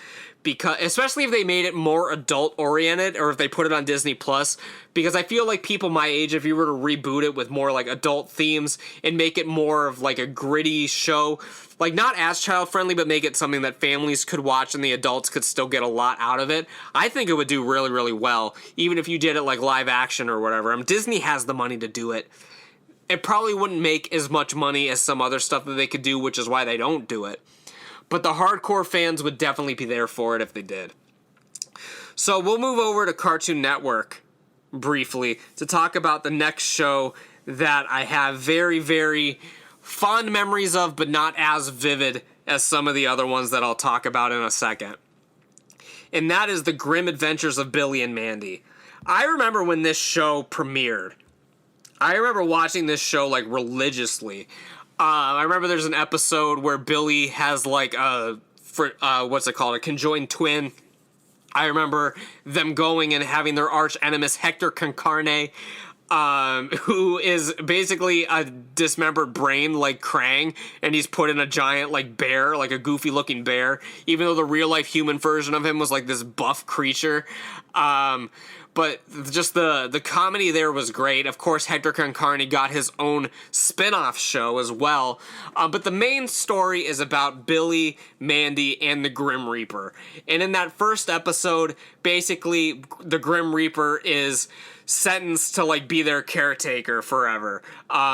Because, especially if they made it more adult-oriented, or if they put it on Disney+, because I feel like people my age, if you were to reboot it with more, like, adult themes and make it more of, like, a gritty show, like, not as child-friendly, but make it something that families could watch and the adults could still get a lot out of it, I think it would do really, really well, even if you did it, like, live-action or whatever. Disney has the money to do it. It probably wouldn't make as much money as some other stuff that they could do, which is why they don't do it. But the hardcore fans would definitely be there for it if they did. So we'll move over to Cartoon Network briefly to talk about the next show that I have very, very fond memories of, but not as vivid as some of the other ones that I'll talk about in a second. And that is The Grim Adventures of Billy and Mandy. I remember when this show premiered. I remember watching this show, like, religiously. I remember there's an episode where Billy has, like, a conjoined twin. I remember them going and having their arch nemesis, Hector Concarne, who is basically a dismembered brain like Krang, and he's put in a giant, like, bear, like a goofy-looking bear, even though the real-life human version of him was, like, this buff creature. But just the comedy there was great. Of course, Hector Concarne got his own spin-off show as well. But the main story is about Billy, Mandy, and the Grim Reaper. And in that first episode, basically, the Grim Reaper is sentenced to, like, be their caretaker forever.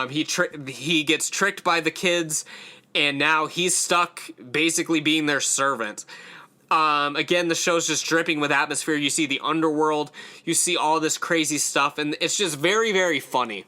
He gets tricked by the kids, and now he's stuck basically being their servant. Again, the show's just dripping with atmosphere. You see the underworld, you see all this crazy stuff, and it's just very, very funny.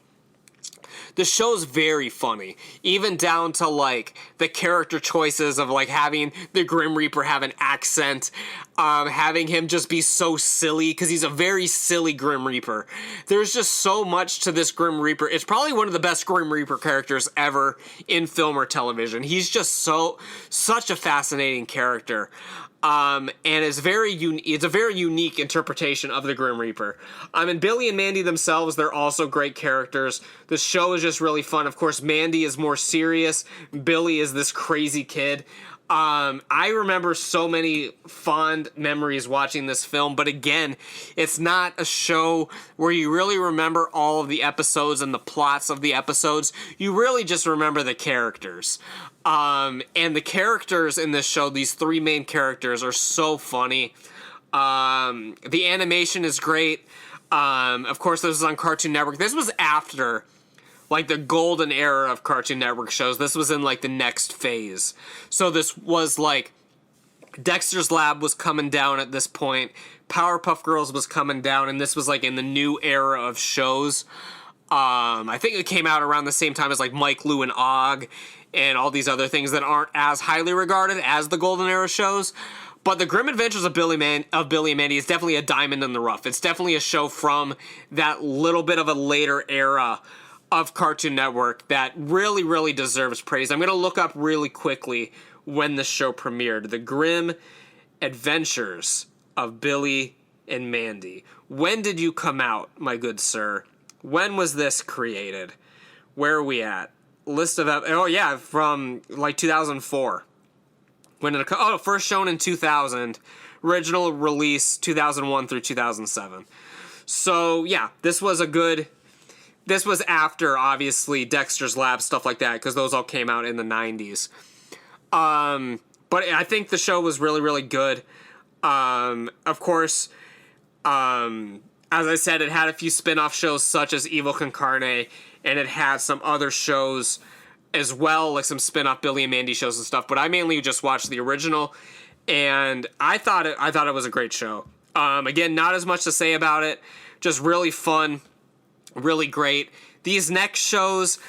The show's very funny, even down to, like, the character choices of, like, having the Grim Reaper have an accent, having him just be so silly, because he's a very silly Grim Reaper. There's just so much to this Grim Reaper. It's probably one of the best Grim Reaper characters ever in film or television. He's just such a fascinating character. And it's a very unique interpretation of the Grim Reaper. And Billy and Mandy themselves, they're also great characters. The show is just really fun. Of course, Mandy is more serious. Billy is this crazy kid. I remember so many fond memories watching this film, but again, it's not a show where you really remember all of the episodes and the plots of the episodes. You really just remember the characters. And the characters in this show, these three main characters, are so funny. The animation is great. Of course, this was on Cartoon Network. This was after, like, the golden era of Cartoon Network shows. This was in, like, the next phase. So this was, like, Dexter's Lab was coming down at this point. Powerpuff Girls was coming down, and this was, like, in the new era of shows. I think it came out around the same time as, like, Mike, Lou, and Og, and all these other things that aren't as highly regarded as the golden era shows. But The Grim Adventures of Billy and Mandy is definitely a diamond in the rough. It's definitely a show from that little bit of a later era of Cartoon Network that really, really deserves praise. I'm going to look up really quickly when the show premiered. The Grim Adventures of Billy and Mandy. When did you come out, my good sir? When was this created? Where are we at? List of... from, like, 2004. When did it first shown in 2000. Original release 2001 through 2007. So, yeah, this was after, obviously, Dexter's Lab, stuff like that, because those all came out in the 90s. But I think the show was really, really good. Of course, as I said, it had a few spin-off shows such as Evil Concarne, and it had some other shows as well, like some spin-off Billy and Mandy shows and stuff. But I mainly just watched the original, and I thought it was a great show. Again, not as much to say about it, just really fun. Really great. These next shows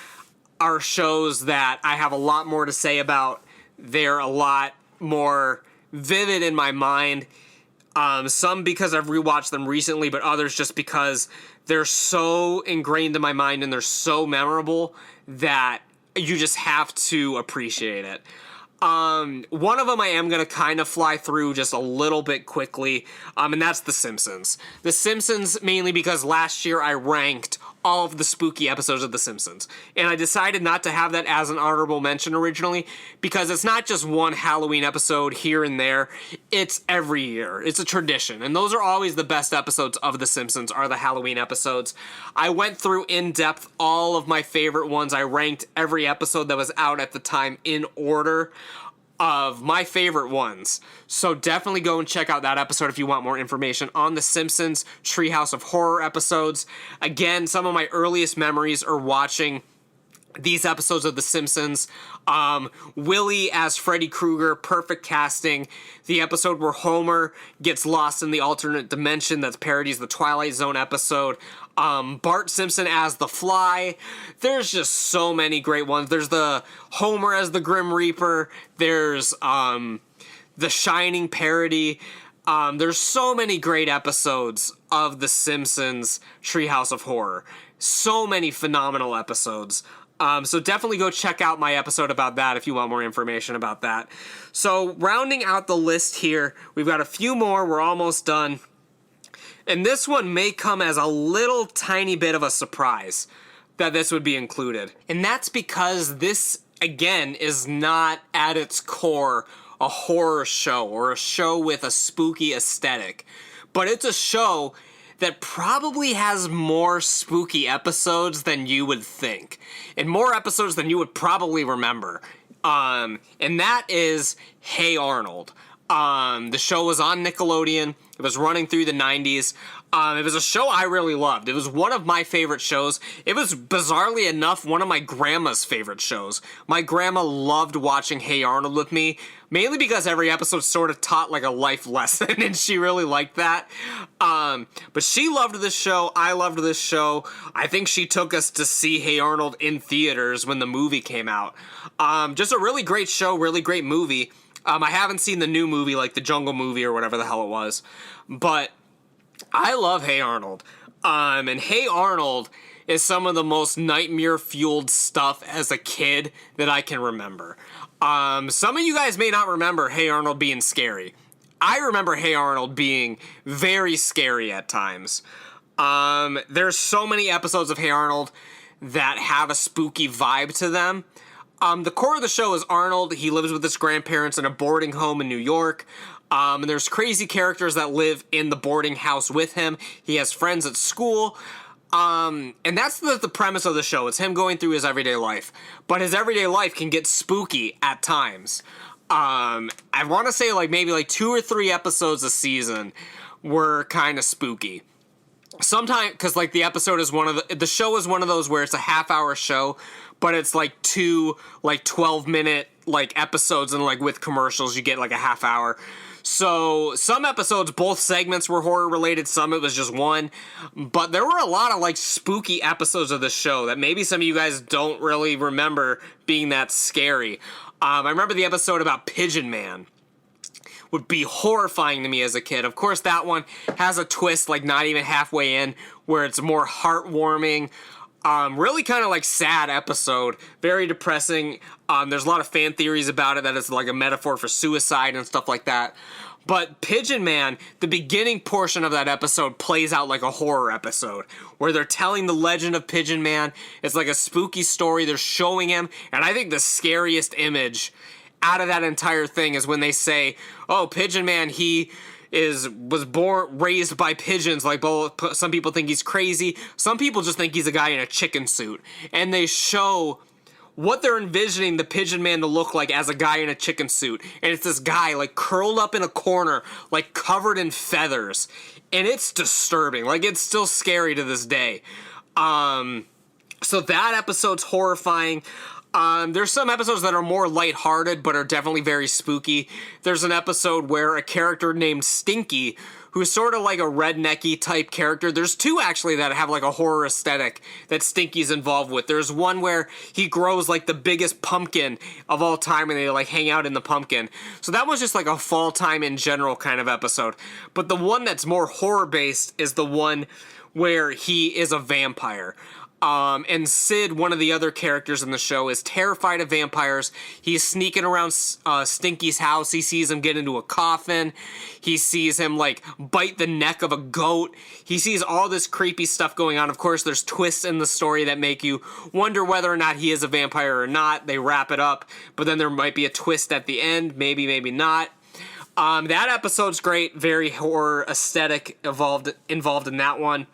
are shows that I have a lot more to say about. They're a lot more vivid in my mind. Some because I've rewatched them recently, but others just because they're so ingrained in my mind and they're so memorable that you just have to appreciate it. One of them I am going to kind of fly through just a little bit quickly, and that's The Simpsons. The Simpsons, mainly because last year I ranked all of the spooky episodes of The Simpsons. And I decided not to have that as an honorable mention originally because it's not just one Halloween episode here and there. It's every year. It's a tradition. And those are always the best episodes of The Simpsons, are the Halloween episodes. I went through in depth all of my favorite ones. I ranked every episode that was out at the time in order of my favorite ones. So definitely go and check out that episode if you want more information on The Simpsons Treehouse of Horror episodes. Again, some of my earliest memories are watching these episodes of The Simpsons. Willie as Freddy Krueger, perfect casting. The episode where Homer gets lost in the alternate dimension that parodies the Twilight Zone episode. Bart Simpson as the Fly. There's just so many great ones. There's the Homer as the Grim Reaper. There's the Shining parody. There's so many great episodes of The Simpsons Treehouse of Horror. So many phenomenal episodes. So definitely go check out my episode about that if you want more information about that. So rounding out the list here, we've got a few more. We're almost done. And this one may come as a little tiny bit of a surprise that this would be included. And that's because this, again, is not at its core a horror show or a show with a spooky aesthetic. But it's a show that probably has more spooky episodes than you would think. And more episodes than you would probably remember. And that is Hey Arnold. The show was on Nickelodeon. It was running through the 90s. It was a show I really loved. It was one of my favorite shows. It was, bizarrely enough, one of my grandma's favorite shows. My grandma loved watching Hey Arnold with me, mainly because every episode sort of taught like a life lesson, and she really liked that. But she loved this show. I loved this show. I think she took us to see Hey Arnold in theaters when the movie came out. Just a really great show, really great movie. I haven't seen the new movie, like the Jungle movie or whatever the hell it was, but I love Hey Arnold. And Hey Arnold is some of the most nightmare-fueled stuff as a kid that I can remember. Some of you guys may not remember Hey Arnold being scary. I remember Hey Arnold being very scary at times. There's so many episodes of Hey Arnold that have a spooky vibe to them. The core of the show is Arnold. He lives with his grandparents in a boarding home in New York. And there's crazy characters that live in the boarding house with him. He has friends at school. And that's the premise of the show. It's him going through his everyday life. But his everyday life can get spooky at times. I want to say maybe 2 or 3 episodes a season were kind of spooky. Sometimes, because the episode is the show is one of those where it's a half-hour show, but it's 2 12-minute episodes, and with commercials you get a half hour. So some episodes, both segments were horror related, some it was just one, but there were a lot of spooky episodes of the show that maybe some of you guys don't really remember being that scary. I remember the episode about Pigeon Man. Would be horrifying to me as a kid. Of course, that one has a twist, not even halfway in, where it's more heartwarming. Really kind of sad episode. Very depressing. There's a lot of fan theories about it, that it's a metaphor for suicide and stuff like that. But Pigeon Man, the beginning portion of that episode plays out like a horror episode, where they're telling the legend of Pigeon Man. It's a spooky story. They're showing him, and I think the scariest image out of that entire thing is when they say, oh, Pigeon Man, he was raised by pigeons. Some people think he's crazy. Some people just think he's a guy in a chicken suit. And they show what they're envisioning the Pigeon Man to look like as a guy in a chicken suit. And it's this guy, curled up in a corner, covered in feathers. And it's disturbing. It's still scary to this day. So that episode's horrifying. There's some episodes that are more lighthearted, but are definitely very spooky. There's an episode where a character named Stinky, who's sort of a rednecky type character. There's 2 actually that have a horror aesthetic that Stinky's involved with. There's one where he grows the biggest pumpkin of all time, and they hang out in the pumpkin. So that was just a fall time in general kind of episode. But the one that's more horror based is the one where he is a vampire. And Sid, one of the other characters in the show, is terrified of vampires. He's sneaking around Stinky's house. He sees him get into a coffin. He sees him, like, bite the neck of a goat. He sees all this creepy stuff going on. Of course, there's twists in the story that make you wonder whether or not he is a vampire or not. They wrap it up, but then there might be a twist at the end. Maybe, maybe not. That episode's great. Very horror aesthetic involved in that one.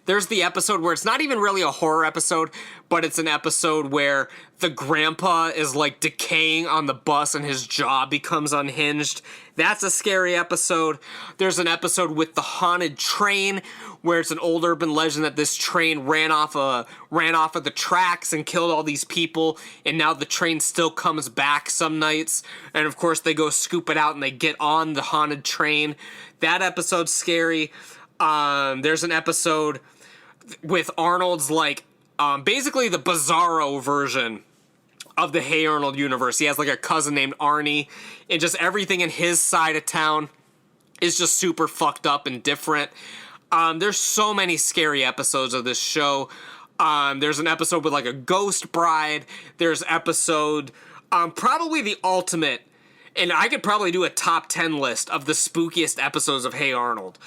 There's the episode where it's not even really a horror episode, but it's an episode where the grandpa is like decaying on the bus and his jaw becomes unhinged. That's a scary episode. There's an episode with the haunted train where it's an old urban legend that this train ran off of the tracks and killed all these people, and now the train still comes back some nights. And of course they go scoop it out and they get on the haunted train. That episode's scary. There's an episode with Arnold's, like, basically the bizarro version of the Hey Arnold universe. He has, like, a cousin named Arnie, and just everything in his side of town is just super fucked up and different. There's so many scary episodes of this show. There's an episode with, like, a ghost bride. There's episode, probably the ultimate, and I could probably do a top 10 list of the spookiest episodes of Hey Arnold.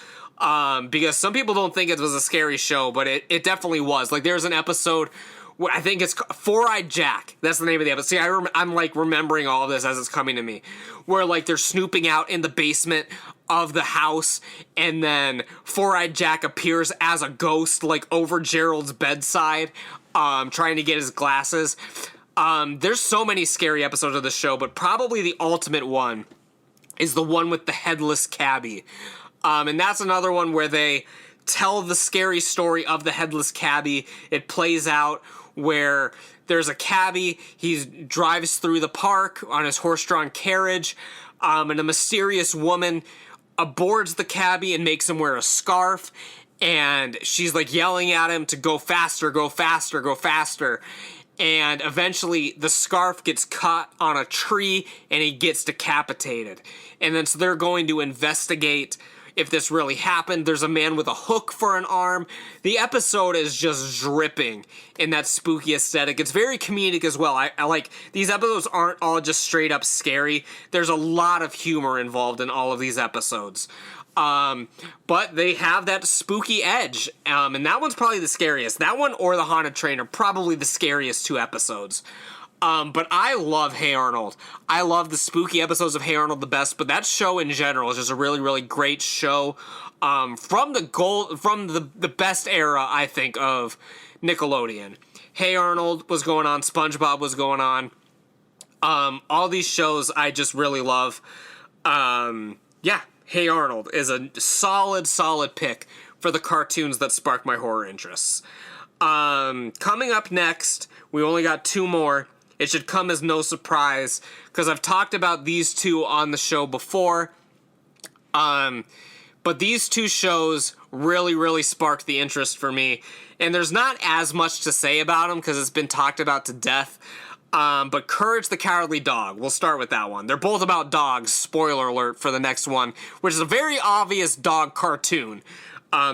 Because some people don't think it was a scary show, but it definitely was. Like, there's an episode where I think it's Four-Eyed Jack. That's the name of the episode. See, I'm like remembering all of this as it's coming to me. Where, like, they're snooping out in the basement of the house, and then Four-Eyed Jack appears as a ghost, like, over Gerald's bedside, trying to get his glasses. There's so many scary episodes of the show, but probably the ultimate one is the one with the headless cabbie. And that's another one where they tell the scary story of the headless cabbie. It plays out where there's a cabbie, he drives through the park on his horse-drawn carriage, and a mysterious woman aboards the cabbie and makes him wear a scarf, and she's like yelling at him to go faster, go faster, go faster. And eventually the scarf gets caught on a tree and he gets decapitated. And then so they're going to investigate if this really happened. There's a man with a hook for an arm. The episode is just dripping in that spooky aesthetic. It's very comedic as well. I like, these episodes aren't all just straight up scary. There's a lot of humor involved in all of these episodes. But they have that spooky edge. And that one's probably the scariest. That one or the Haunted Train are probably the scariest two episodes. But I love Hey Arnold. I love the spooky episodes of Hey Arnold the best, but that show in general is just a really, really great show. From the best era, I think, of Nickelodeon. Hey Arnold was going on, SpongeBob was going on. All these shows I just really love. Yeah, Hey Arnold is a solid pick for the cartoons that spark my horror interests. Coming up next, we only got two more. It should come as no surprise, because I've talked about these two on the show before. But these two shows really, really sparked the interest for me. And there's not as much to say about them, because it's been talked about to death. But Courage the Cowardly Dog, we'll start with that one. They're both about dogs, spoiler alert for the next one, which is a very obvious dog cartoon.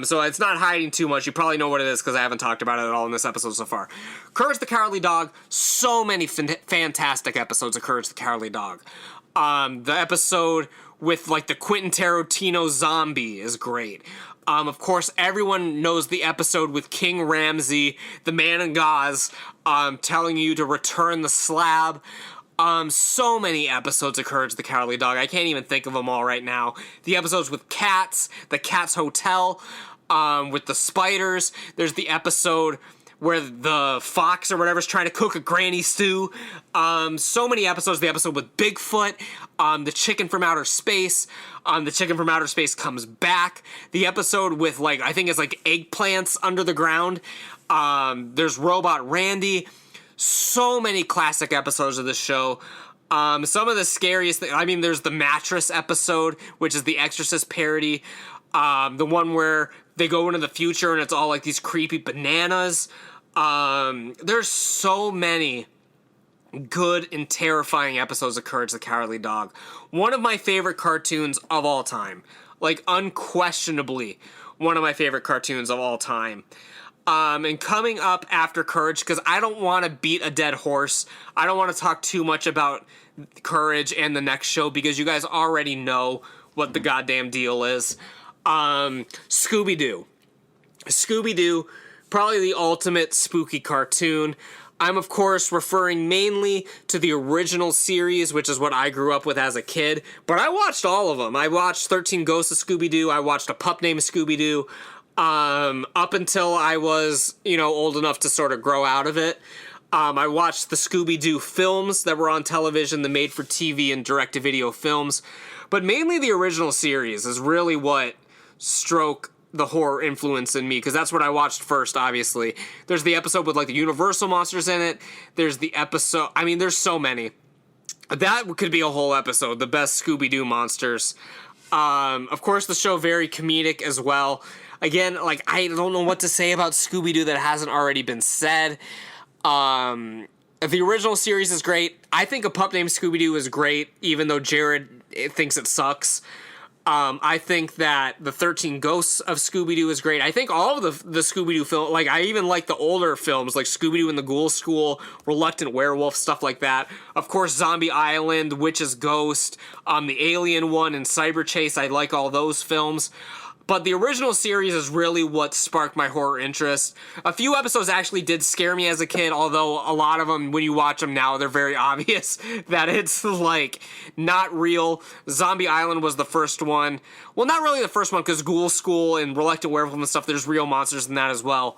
So it's not hiding too much. You probably know what it is because I haven't talked about it at all in this episode so far. Courage the Cowardly Dog. So many fantastic episodes of Courage the Cowardly Dog. The episode with, like, the Quentin Tarantino zombie is great. Of course, everyone knows the episode with King Ramsay, the man in gauze, telling you to return the slab. So many episodes of Courage the Cowardly Dog. I can't even think of them all right now. The episodes with cats, the Cat's Hotel, with the spiders. There's the episode where the fox or whatever's trying to cook a granny stew. So many episodes. The episode with Bigfoot, the chicken from outer space. The chicken from outer space comes back. The episode with, like, I think it's like eggplants under the ground. There's Robot Randy. So many classic episodes of this show. Some of the scariest things, I mean, there's the mattress episode, which is the Exorcist parody. The one where they go into the future and it's all like these creepy bananas. There's so many good and terrifying episodes of Courage the Cowardly Dog. One of my favorite cartoons of all time. Like, unquestionably, one of my favorite cartoons of all time. And coming up after Courage, because I don't want to beat a dead horse, I don't want to talk too much about Courage and the next show, because you guys already know what the goddamn deal is. Scooby-Doo. Scooby-Doo, probably the ultimate spooky cartoon. I'm, of course, referring mainly to the original series, which is what I grew up with as a kid. But I watched all of them. I watched 13 Ghosts of Scooby-Doo. I watched A Pup Named Scooby-Doo. Up until I was, old enough to sort of grow out of it. I watched the Scooby-Doo films that were on television, the made-for-TV and direct-to-video films. But mainly the original series is really what struck the horror influence in me, because that's what I watched first, obviously. There's the episode with, the Universal monsters in it. There's the episode... there's so many. That could be a whole episode, the best Scooby-Doo monsters. Of course, the show very comedic as well. Again, I don't know what to say about Scooby-Doo that hasn't already been said. The original series is great. I think A Pup Named Scooby-Doo is great, even though Jared thinks it sucks. I think that the 13 Ghosts of Scooby-Doo is great. I think all of the Scooby-Doo film, I even like the older films, like Scooby-Doo and the Ghoul School, Reluctant Werewolf, stuff like that. Of course, Zombie Island, Witch's Ghost, the Alien one, and Cyber Chase. I like all those films. But the original series is really what sparked my horror interest. A few episodes actually did scare me as a kid, although a lot of them, when you watch them now, they're very obvious that it's, not real. Zombie Island was the first one. Well, not really the first one, because Ghoul School and Reluctant Werewolf and stuff, there's real monsters in that as well.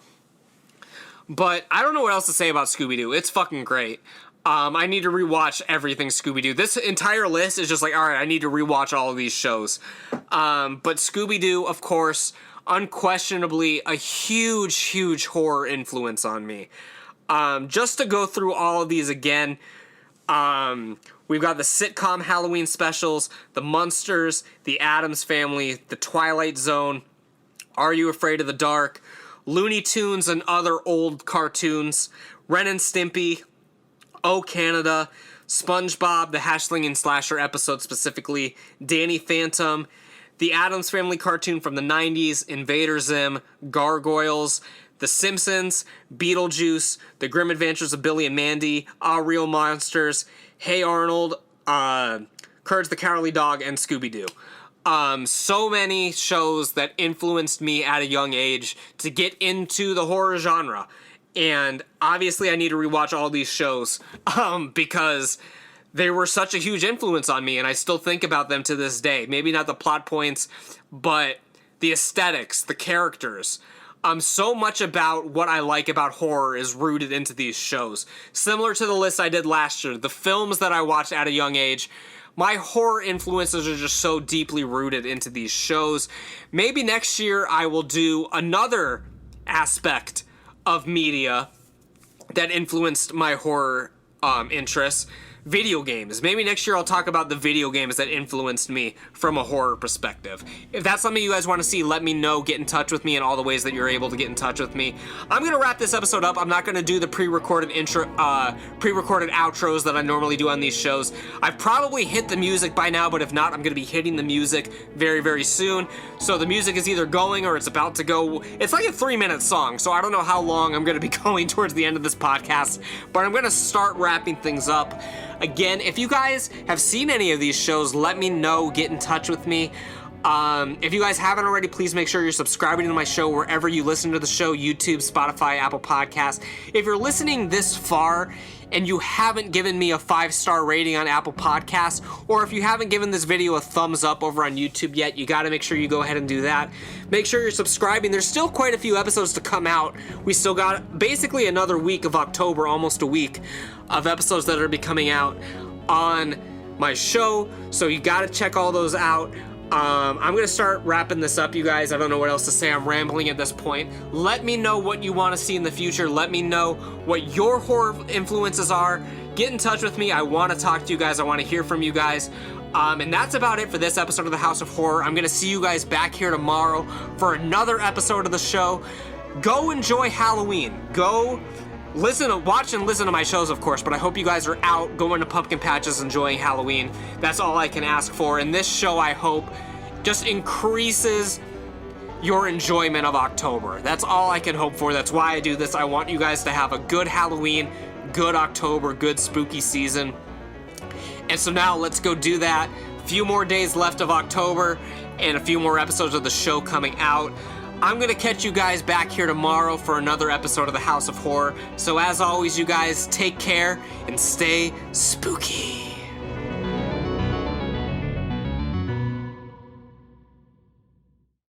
But I don't know what else to say about Scooby-Doo. It's fucking great. I need to rewatch everything Scooby-Doo. This entire list is just all right, I need to rewatch all of these shows. But Scooby-Doo, of course, unquestionably a huge, huge horror influence on me. Just to go through all of these again, we've got the sitcom Halloween specials, the Munsters, the Addams Family, the Twilight Zone, Are You Afraid of the Dark, Looney Tunes and other old cartoons, Ren and Stimpy, Oh Canada, SpongeBob, the Slinging Slasher episode specifically, Danny Phantom, the Addams Family cartoon from the 90s, Invader Zim, Gargoyles, The Simpsons, Beetlejuice, The Grim Adventures of Billy and Mandy, Our Real Monsters, Hey Arnold, Courage the Cowardly Dog, and Scooby-Doo. So many shows that influenced me at a young age to get into the horror genre. And obviously I need to rewatch all these shows because they were such a huge influence on me, and I still think about them to this day. Maybe not the plot points, but the aesthetics, the characters. So much about what I like about horror is rooted into these shows. Similar to the list I did last year, the films that I watched at a young age, my horror influences are just so deeply rooted into these shows. Maybe next year I will do another aspect of media that influenced my horror interests. Video games. Maybe next year I'll talk about the video games that influenced me from a horror perspective. If that's something you guys want to see, let me know. Get in touch with me in all the ways that you're able to get in touch with me. I'm going to wrap this episode up. I'm not going to do the pre-recorded outros that I normally do on these shows. I've probably hit the music by now, but if not, I'm going to be hitting the music very, very soon. So the music is either going or it's about to go. It's like a 3-minute song, so I don't know how long I'm going to be going towards the end of this podcast, but I'm going to start wrapping things up. Again, if you guys have seen any of these shows, let me know. Get in touch with me. If you guys haven't already, please make sure you're subscribing to my show wherever you listen to the show, YouTube, Spotify, Apple Podcasts. If you're listening this far and you haven't given me a 5-star rating on Apple Podcasts, or if you haven't given this video a thumbs up over on YouTube yet, you gotta make sure you go ahead and do that. Make sure you're subscribing. There's still quite a few episodes to come out. We still got basically another week of October, almost a week of episodes that are be coming out on my show, so you gotta check all those out. I'm gonna start wrapping this up, you guys. I don't know what else to say. I'm rambling at this point. Let me know what you want to see in the future. Let me know what your horror influences are. Get in touch with me. I want to talk to you guys. I want to hear from you guys. And that's about it for this episode of the House of Horror. I'm gonna see you guys back here tomorrow for another episode of the show. Go enjoy Halloween. Go watch and listen to my shows, of course, but I hope you guys are out going to pumpkin patches enjoying Halloween. That's all I can ask for. And this show, I hope, just increases your enjoyment of October. That's all I can hope for. That's why I do this. I want you guys to have a good Halloween, good October, good spooky season. And so now let's go do that. A few more days left of October and a few more episodes of the show coming out. I'm gonna catch you guys back here tomorrow for another episode of the House of Horror. So as always, you guys take care and stay spooky.